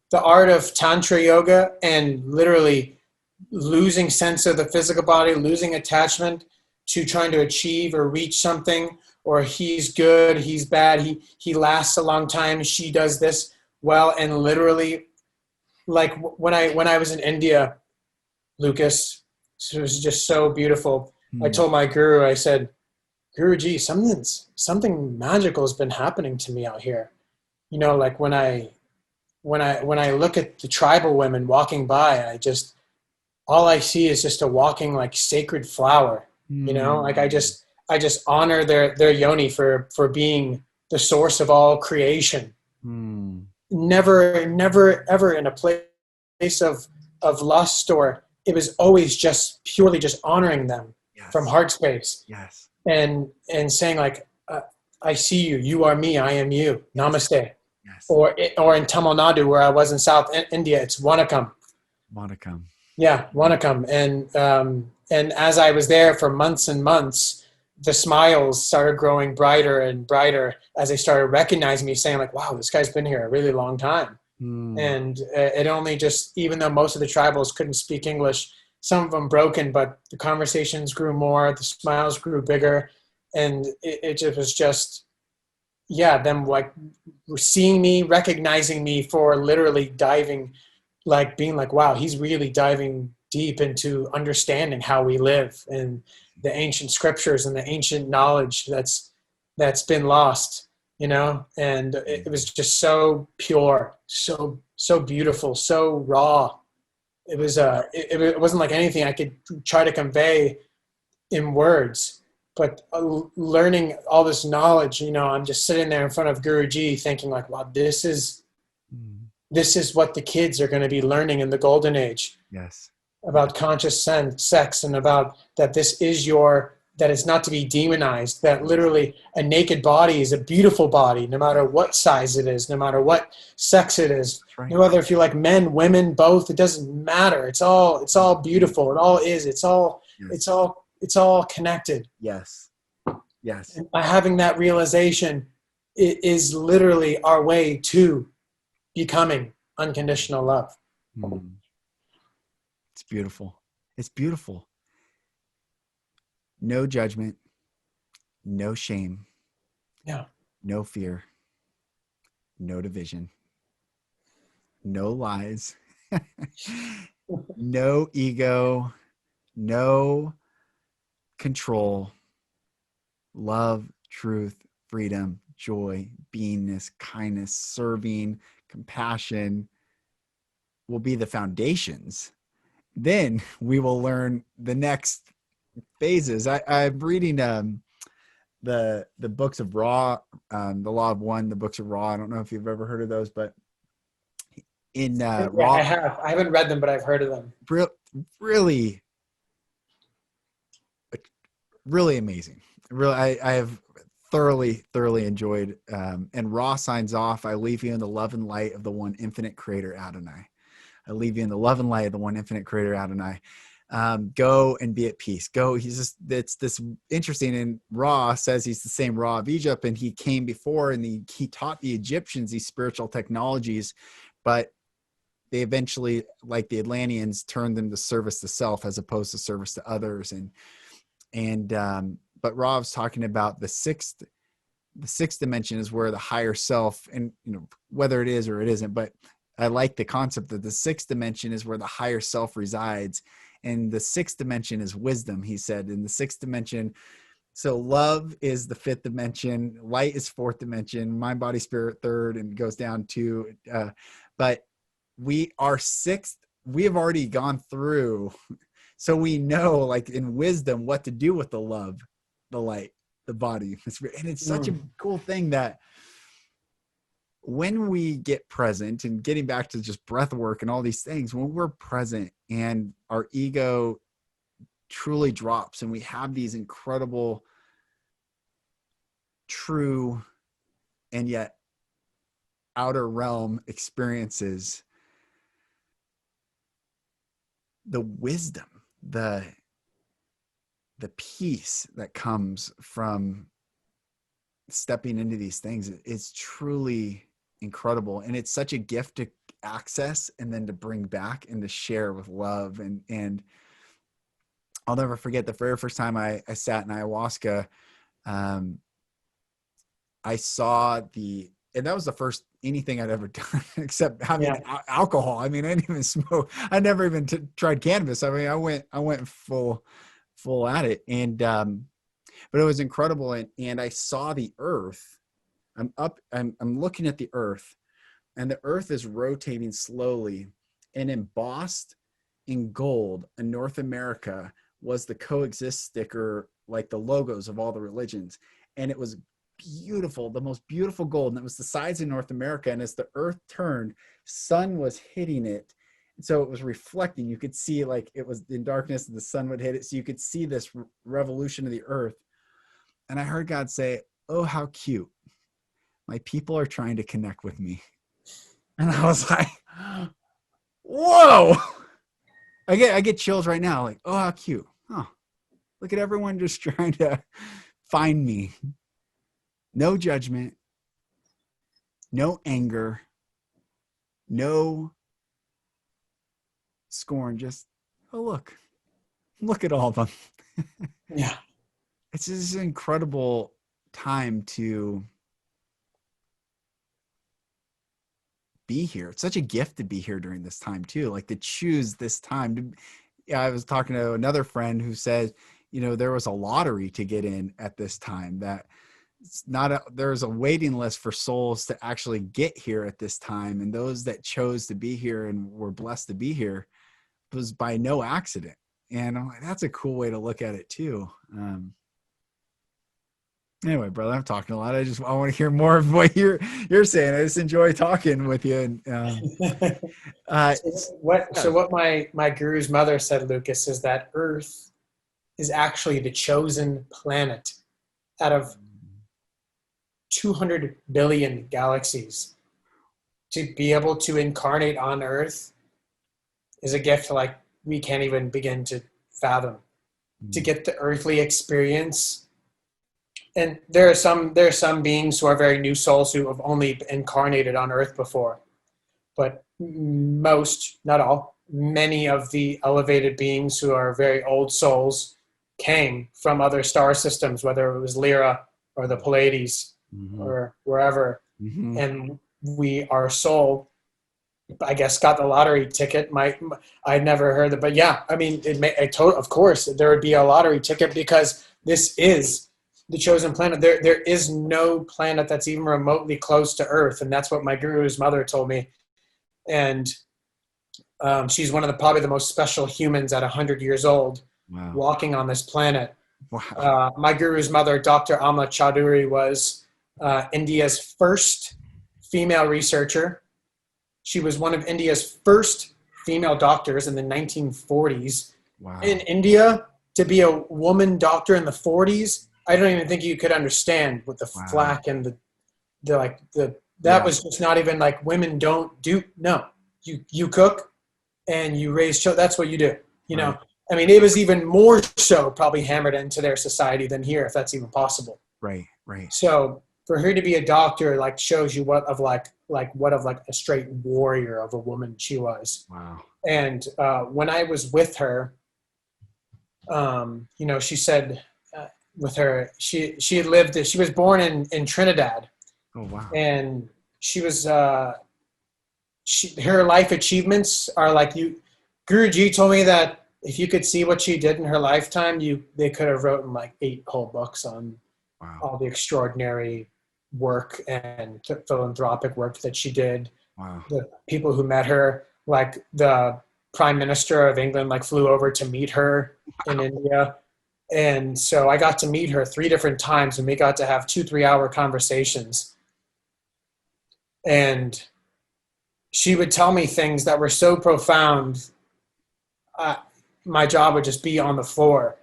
The art of Tantra yoga and literally losing sense of the physical body, losing attachment to trying to achieve or reach something, or he's good, he's bad, he lasts a long time, she does this well, and literally, like when I was in India, Lucas, it was just so beautiful. I told my guru, I said, Guruji, something magical has been happening to me out here. Like when I look at the tribal women walking by, all I see is just a walking like sacred flower. Like I just honor their yoni for being the source of all creation. Never ever in a place of lust, or it was always just purely just honoring them. Yes. From heart space. Yes. And saying like, I see you, you are me, I am you. Namaste. Yes. Or in Tamil Nadu, where I was in South India, it's Vanakkam. Vanakkam. Yeah, Vanakkam. And as I was there for months and months, the smiles started growing brighter and brighter as they started recognizing me, saying like, wow, this guy's been here a really long time. And it only just, even though most of the tribals couldn't speak English, some of them broken, but the conversations grew more, the smiles grew bigger. And it was just, them like seeing me, recognizing me for literally diving, like being like, wow, he's really diving deep into understanding how we live and the ancient scriptures and the ancient knowledge that's been lost, and it was just so pure, so beautiful, so raw. It was it wasn't like anything I could try to convey in words, but learning all this knowledge, I'm just sitting there in front of Guruji thinking like, wow, this is what the kids are going to be learning in the golden age. Yes. about conscious sex, and about that this is that it's not to be demonized, that literally a naked body is a beautiful body, no matter what size it is, no matter what sex it is, That's right. no matter if you like men, women, both, it doesn't matter. It's all beautiful. It all is. Yes. It's all connected. Yes. Yes. And by having that realization, it is literally our way to becoming unconditional love. Mm. It's beautiful. It's beautiful. No judgment, no shame, Yeah. no fear, no division, no lies, no ego, no control, love, truth, freedom, joy, beingness, kindness, serving, compassion will be the foundations. Then we will learn the next phases. I'm reading the books of Raw, the Law of One, the books of Raw. I don't know if you've ever heard of those, but in Yeah, Raw, I have. I haven't read them, but I've heard of them. really, really amazing. Really, I have thoroughly enjoyed. And Raw signs off, I leave you in the love and light of the one infinite creator Adonai. I leave you in the love and light of the one infinite creator Adonai. Go and be at peace. Go. It's this interesting. And Ra says he's the same Ra of Egypt, and he came before, and he taught the Egyptians these spiritual technologies, but they eventually, like the Atlanteans, turned them to service to self as opposed to service to others. But Ra was talking about the sixth dimension is where the higher self, and whether it is or it isn't, but I like the concept that the sixth dimension is where the higher self resides. And the sixth dimension is wisdom, he said. In the sixth dimension, so love is the fifth dimension, light is fourth dimension, mind, body, spirit, third, and goes down to, but we are sixth, we have already gone through. So we know, like in wisdom, what to do with the love, the light, the body. And it's such a cool thing that when we get present, and getting back to just breath work and all these things, when we're present and our ego truly drops and we have these incredible, true, and yet outer realm experiences, the wisdom, the peace that comes from stepping into these things is truly incredible. And it's such a gift to access and then to bring back and to share with love. And I'll never forget the very first time I sat in ayahuasca. I saw and that was the first anything I'd ever done except having alcohol. I mean, I didn't even smoke. I never even tried cannabis. I mean, I went full at it. And, but it was incredible. And I saw the earth. I'm looking at the earth, and the earth is rotating slowly, and embossed in gold in North America was the coexist sticker, like the logos of all the religions. And it was beautiful, the most beautiful gold. And it was the size in North America. And as the earth turned, sun was hitting it. And so it was reflecting. You could see, like, it was in darkness and the sun would hit it. So you could see this revolution of the earth. And I heard God say, "Oh, how cute. My people are trying to connect with me." And I was like, whoa. I get chills right now. Like, oh, how cute. Oh, look at everyone just trying to find me. No judgment, no anger, no scorn. Just, oh, look at all of them. Yeah. It's just an incredible time to be here. It's such a gift to be here during this time too. Like, to choose this time to, I was talking to another friend who said, there was a lottery to get in at this time, that it's not there's a waiting list for souls to actually get here at this time. And those that chose to be here and were blessed to be here was by no accident. And I'm like, that's a cool way to look at it too. Anyway, brother, I'm talking a lot. I want to hear more of what you're saying. I just enjoy talking with you. And uh, So what my guru's mother said, Lucas, is that Earth is actually the chosen planet out of 200 billion galaxies. To be able to incarnate on Earth is a gift like we can't even begin to fathom. To get the earthly experience, and there are some beings who are very new souls who have only incarnated on Earth before, but most, not all, many of the elevated beings who are very old souls came from other star systems, whether it was Lyra or the Pleiades or wherever. And our soul, I guess, got the lottery ticket. I'd never heard of it, but yeah, I mean, of course there would be a lottery ticket because this is the chosen planet. There is no planet that's even remotely close to Earth, and that's what my guru's mother told me. And she's one of probably the most special humans at 100 years old, walking on this planet. Wow. My guru's mother, Dr. Amla Chaudhuri, was India's first female researcher. She was one of India's first female doctors in the 1940s. Wow. In India, to be a woman doctor in the 40s, I don't even think you could understand with the flack and that was just not even like women don't do. No, you cook and you raise children. That's what you do. You know, I mean, it was even more so probably hammered into their society than here, if that's even possible. Right. So for her to be a doctor, like, shows you what of a straight warrior of a woman she was. Wow. And when I was with her, she said with her, she was born in Trinidad. Oh, wow. And she was, her life achievements are like Guruji told me that if you could see what she did in her lifetime, they could have written like 8 whole books on all the extraordinary work and philanthropic work that she did. Wow. The people who met her, like the Prime Minister of England, like flew over to meet her in India. And so I got to meet her 3 different times, and we got to have 2 3-hour conversations. And she would tell me things that were so profound. My job would just be on the floor.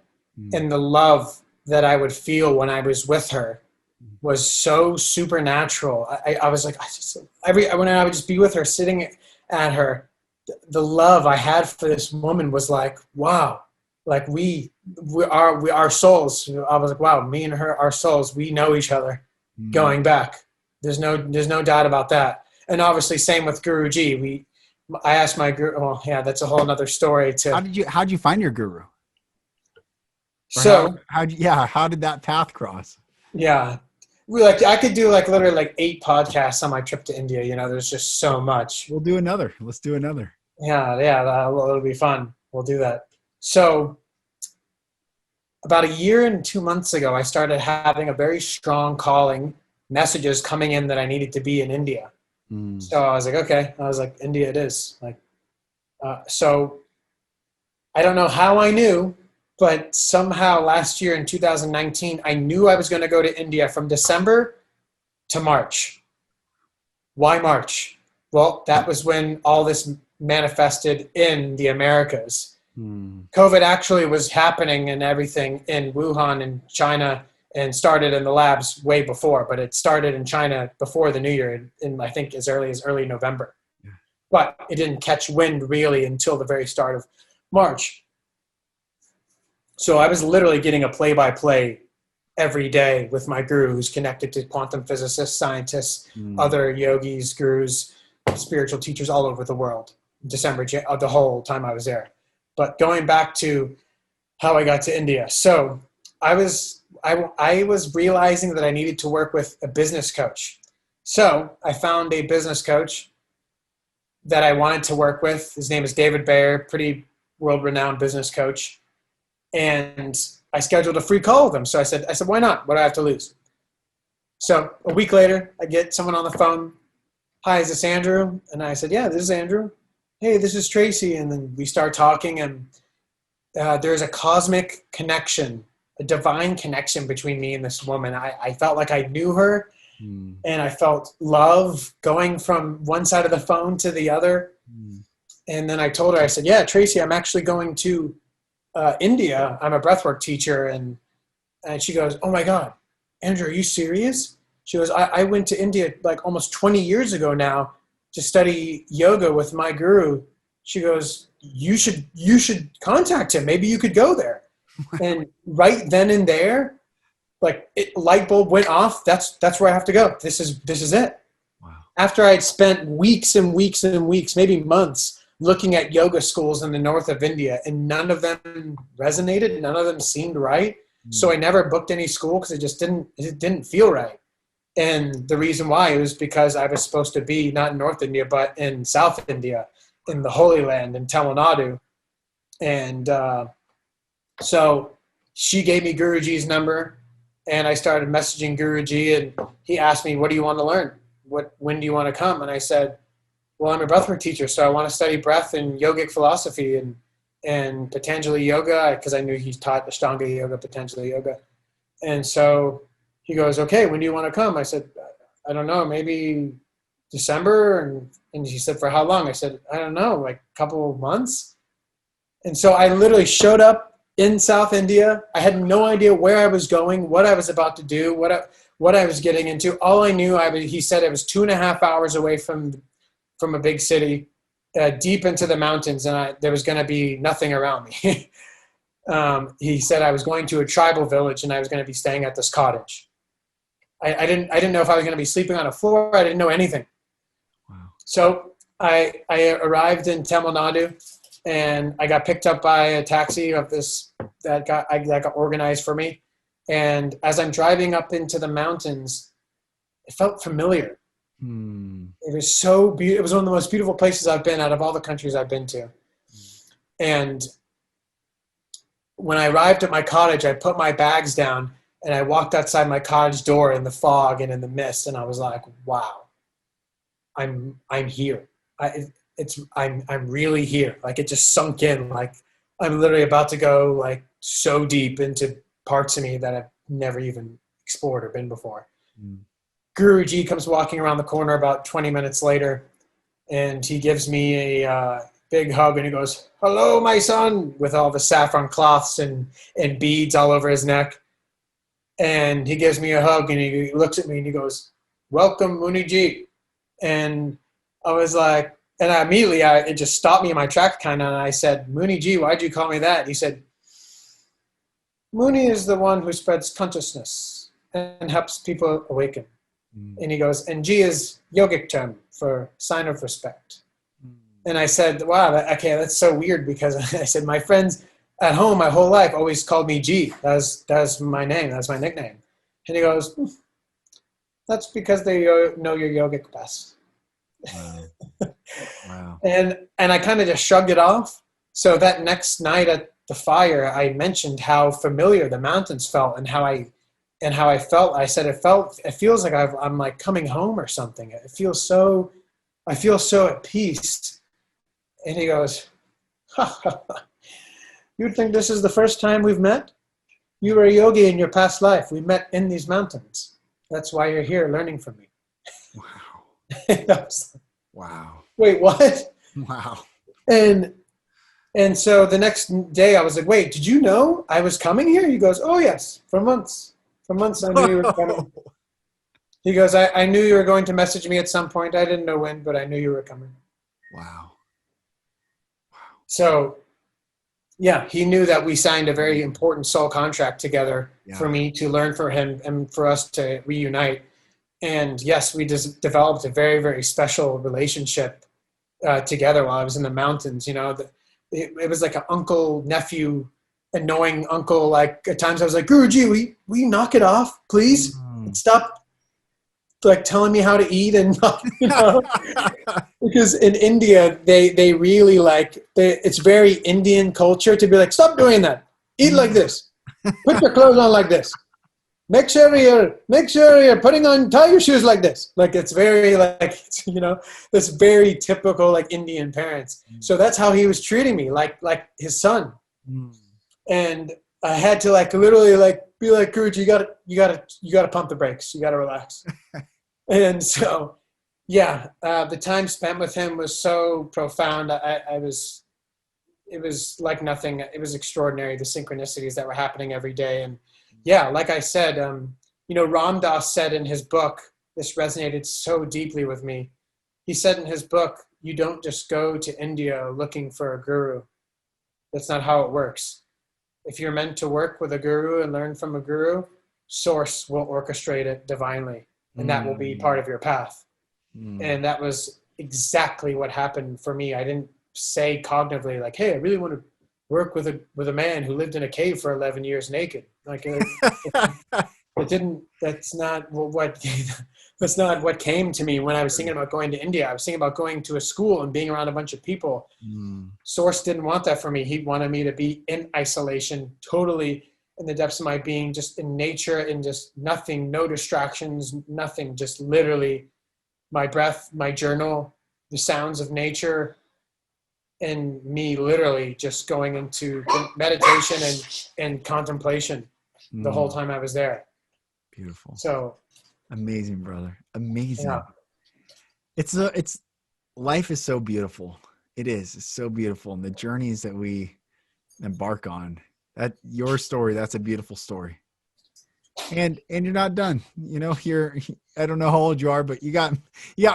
And the love that I would feel when I was with her was so supernatural. I was like, when I would just be with her, sitting at her, the love I had for this woman was like, wow, like we are souls. I was like, wow, me and her, our souls, we know each other going back. There's no doubt about that. And obviously same with Guruji. I asked my guru, well, yeah, that's a whole nother story too. How'd you find your guru? So how did that path cross? Yeah. I could do literally 8 podcasts on my trip to India. There's just so much. We'll do another. Let's do another. Yeah, it'll be fun. We'll do that. So about 1 year and 2 months ago, I started having a very strong calling, messages coming in that I needed to be in India. So I was like, okay. I was like, India it is. So I don't know how I knew, but somehow last year in 2019, I knew I was going to go to India from December to March. Why March? Well, that was when all this manifested in the Americas. COVID actually was happening and everything in Wuhan in China, and started in the labs way before, but it started in China before the New Year, in I think as early as early November. Yeah. But it didn't catch wind really until the very start of March. So I was literally getting a play-by-play every day with my guru, who's connected to quantum physicists, scientists, other yogis, gurus, spiritual teachers all over the world. December, the whole time I was there. But going back to how I got to India. So I was realizing that I needed to work with a business coach. So I found a business coach that I wanted to work with. His name is David Bayer, pretty world-renowned business coach. And I scheduled a free call with him. So I said, why not? What do I have to lose? So a week later, I get someone on the phone. Hi, is this Andrew? And I said, yeah, this is Andrew. Hey, this is Tracy. And then we start talking, and there's a cosmic connection, a divine connection between me and this woman. I felt like I knew her, and I felt love going from one side of the phone to the other. And then I told her, I said, yeah, Tracy, I'm actually going to India. I'm a breathwork teacher. And she goes, oh my God, Andrew, are you serious? She goes, I went to India like almost 20 years ago now to study yoga with my guru. She goes, you should contact him. Maybe you could go there. And right then and there, like light bulb went off. That's where I have to go. This is it. Wow. After I'd spent weeks and weeks and weeks, maybe months, looking at yoga schools in the north of India, and none of them resonated. None of them seemed right. So I never booked any school because it didn't feel right. And the reason why was because I was supposed to be not in North India, but in South India, in the Holy Land, in Tamil Nadu. And so she gave me Guruji's number, and I started messaging Guruji, and he asked me, what do you want to learn? When do you want to come? And I said, well, I'm a breathwork teacher, so I want to study breath and yogic philosophy and Patanjali yoga, because I knew he taught Ashtanga yoga, Patanjali yoga. And so he goes, okay, when do you want to come? I said, I don't know, maybe December. And he said, for how long? I said, I don't know, like a couple of months. And so I literally showed up in South India. I had no idea where I was going, what I was about to do, what I was getting into. All I knew, he said it was 2.5 hours away from a big city, deep into the mountains, and there was going to be nothing around me. He said I was going to a tribal village, and I was going to be staying at this cottage. I didn't know if I was going to be sleeping on a floor. I didn't know anything. Wow. So I arrived in Tamil Nadu, and I got picked up by a taxi that got organized for me. And as I'm driving up into the mountains, it felt familiar. It was so beautiful. It was one of the most beautiful places I've been out of all the countries I've been to. And when I arrived at my cottage, I put my bags down and I walked outside my cottage door in the fog and in the mist. And I was like, wow, I'm here. I'm really here. Like it just sunk in. Like I'm literally about to go like so deep into parts of me that I've never even explored or been before. Guruji comes walking around the corner about 20 minutes later, and he gives me a big hug, and he goes, hello, my son, with all the saffron cloths and beads all over his neck. And he gives me a hug, and he looks at me, and he goes, welcome, Muniji. And I was like, and immediately it just stopped me in my track kind of, and I said, Muniji, why'd you call me that? And he said, Muni is the one who spreads consciousness and helps people awaken. And he goes, and G is yogic term for sign of respect. And I said, wow, okay, that's so weird, because I said, my friends at home my whole life always called me G. That's my name. That's my nickname. And he goes, that's because they know your yogic best. Wow. Wow. And I kind of just shrugged it off. So that next night at the fire, I mentioned how familiar the mountains felt and how I felt. I said, it feels like I'm like coming home or something. I feel so at peace. And he goes, you think this is the first time we've met? You were a yogi in your past life. We met in these mountains. That's why you're here learning from me. Wow. Wow. Wait, what? Wow. And so the next day I was like, wait, did you know I was coming here? He goes, oh yes, for months. For months I knew you were coming. He goes, I knew you were going to message me at some point. I didn't know when, but I knew you were coming. Wow. So, yeah, he knew that we signed a very important soul contract together for me to learn from him and for us to reunite. And yes, we just developed a very, very special relationship together while I was in the mountains. You know, it was like an uncle-nephew, annoying uncle. Like at times I was like, Guruji, will you knock it off, please? Stop like telling me how to eat and you know, because in India they really it's very Indian culture to be like, stop doing that, eat like this, put your clothes on like this, make sure you're tie your shoes like this. Like it's very like, you know, this very typical like Indian parents. So that's how he was treating me, like his son. And I had to like literally like be like, Guruji, you gotta pump the brakes. You gotta relax. And so, yeah, the time spent with him was so profound. It was like nothing. It was extraordinary. The synchronicities that were happening every day. And yeah, like I said, Ram Dass said in his book, this resonated so deeply with me. He said in his book, you don't just go to India looking for a guru. That's not how it works. If you're meant to work with a guru and learn from a guru, source will orchestrate it divinely, and that will be part of your path. And that was exactly what happened for me. I didn't say cognitively like, hey, I really want to work with a man who lived in a cave for 11 years naked. Like it didn't, that's not what came to me when I was thinking about going to India. I was thinking about going to a school and being around a bunch of people. Source didn't want that for me. He wanted me to be in isolation, totally in the depths of my being, just in nature, and just nothing, no distractions, nothing, just literally my breath, my journal, the sounds of nature, and me literally just going into meditation and contemplation the whole time I was there. Beautiful. So amazing, brother. Amazing. Yeah. It's life is so beautiful. It is. It's so beautiful. And the journeys that we embark on, that your story, that's a beautiful story. And you're not done. I don't know how old you are, but you got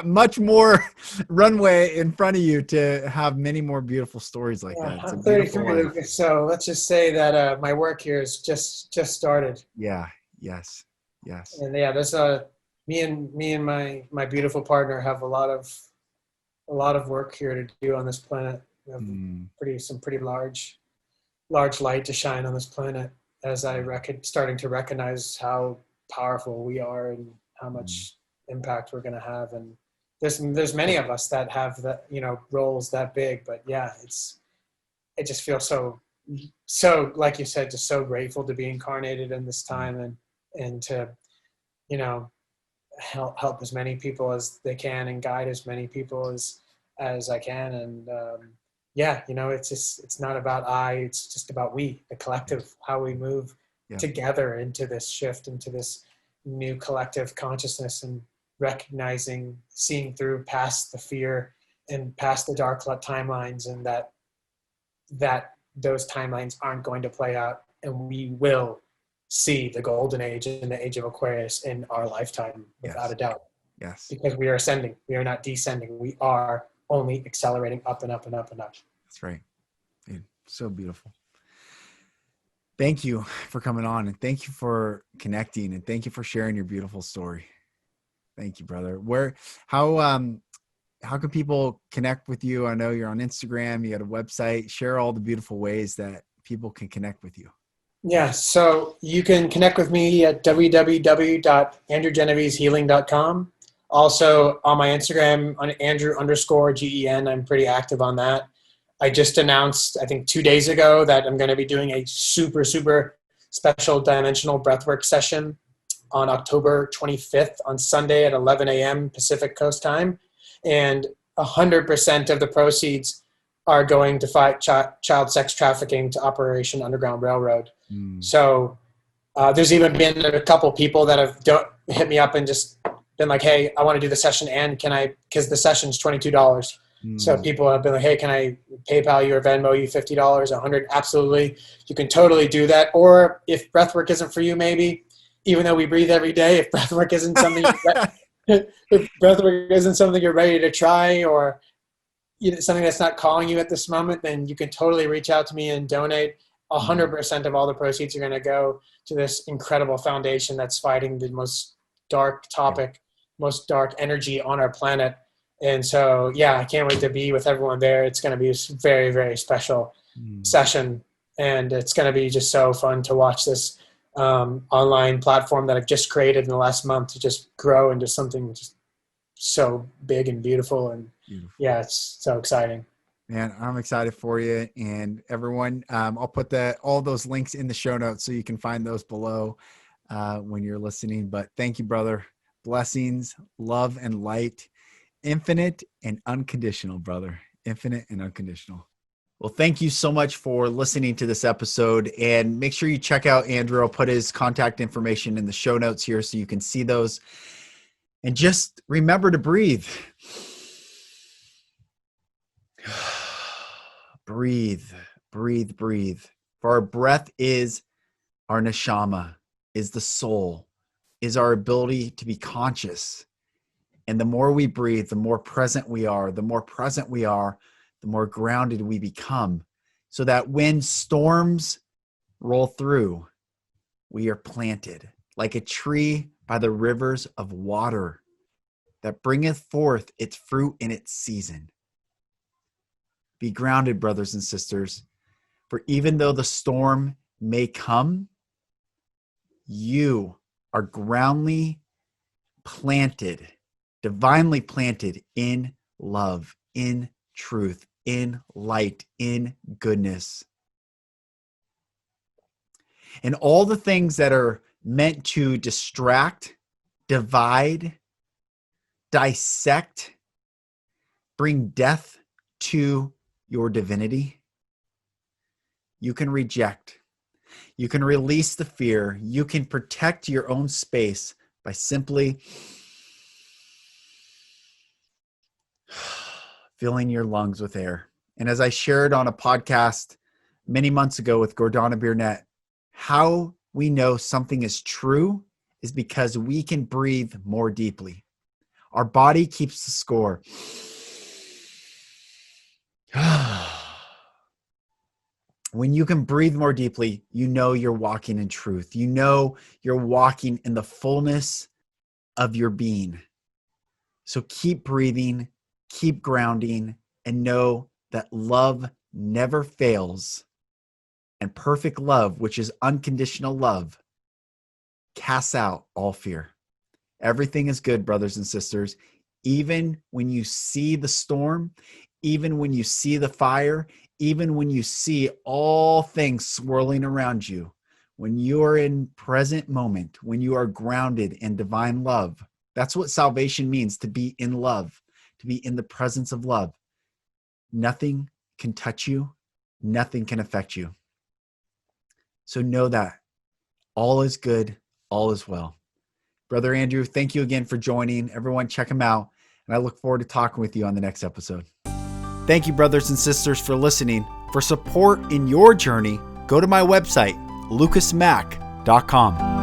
much more runway in front of you to have many more beautiful stories like that. I'm 33, Lucas, so let's just say that my work here is just started. Yeah. Yes. And yeah, there's me and my beautiful partner have a lot of work here to do on this planet. We have some pretty large light to shine on this planet, as starting to recognize how powerful we are and how much impact we're going to have. And there's many of us that have that, roles that big, but yeah, it just feels so, like you said, just so grateful to be incarnated in this time and to, help as many people as they can and guide as many people as I can. And, it's not about it's just about we, the collective, how we move together into this shift, into this new collective consciousness, and recognizing, seeing through past the fear and past the dark timelines, and that those timelines aren't going to play out, and we will see the golden age and the age of Aquarius in our lifetime, without a doubt. Yes. Because we are ascending. We are not descending. We are only accelerating up and up and up and up. That's right. Dude, so beautiful. Thank you for coming on, and thank you for connecting, and thank you for sharing your beautiful story. Thank you, brother. How can people connect with you? I know you're on Instagram, you got a website. Share all the beautiful ways that people can connect with you. Yeah, so you can connect with me at www.andrewgenevesehealing.com. Also on my Instagram, on Andrew_GEN. I'm pretty active on that. I just announced, I think 2 days ago, that I'm going to be doing a super, super special dimensional breathwork session on October 25th on Sunday at 11 a.m. Pacific Coast time. And 100% of the proceeds are going to fight child sex trafficking to Operation Underground Railroad. So there's even been a couple people that have hit me up and just been like, hey, I want to do the session, and can I, because the session's $22. So people have been like, hey, can I PayPal you or Venmo you $50, $100? Absolutely. You can totally do that. Or if breathwork isn't for you, maybe, even though we breathe every day, if breathwork isn't something you're ready to try, or something that's not calling you at this moment, then you can totally reach out to me and donate. 100% of all the proceeds are going to go to this incredible foundation that's fighting the most dark topic, most dark energy on our planet. And so, yeah, I can't wait to be with everyone there. It's going to be a very, very special session. And it's going to be just so fun to watch this online platform that I've just created in the last month to just grow into something just so big and beautiful. And yeah, it's so exciting. Man, I'm excited for you, and everyone. I'll put all those links in the show notes so you can find those below when you're listening. But thank you, brother. Blessings, love, and light, infinite and unconditional, brother. Infinite and unconditional. Well, thank you so much for listening to this episode, and make sure you check out Andrew. I'll put his contact information in the show notes here so you can see those. And just remember to breathe. Breathe, breathe, breathe. For our breath is our neshama, is the soul, is our ability to be conscious. And the more we breathe, the more present we are. The more present we are, the more grounded we become. So that when storms roll through, we are planted like a tree by the rivers of water that bringeth forth its fruit in its season. Be grounded, brothers and sisters, for even though the storm may come, you are groundly planted, divinely planted in love, in truth, in light, in goodness. And all the things that are meant to distract, divide, dissect, bring death to your divinity, you can reject. You can release the fear. You can protect your own space by simply filling your lungs with air. And as I shared on a podcast many months ago with Gordana Burnett, how we know something is true is because we can breathe more deeply. Our body keeps the score. When you can breathe more deeply, you know you're walking in truth. You know you're walking in the fullness of your being. So keep breathing, keep grounding, and know that love never fails. And perfect love, which is unconditional love, casts out all fear. Everything is good, brothers and sisters. Even when you see the storm, even when you see the fire, even when you see all things swirling around you, when you are in present moment, when you are grounded in divine love, that's what salvation means, to be in love, to be in the presence of love. Nothing can touch you. Nothing can affect you. So know that all is good, all is well. Brother Andrew, thank you again for joining. Everyone, check him out. And I look forward to talking with you on the next episode. Thank you, brothers and sisters, for listening. For support in your journey, go to my website, lucasmack.com.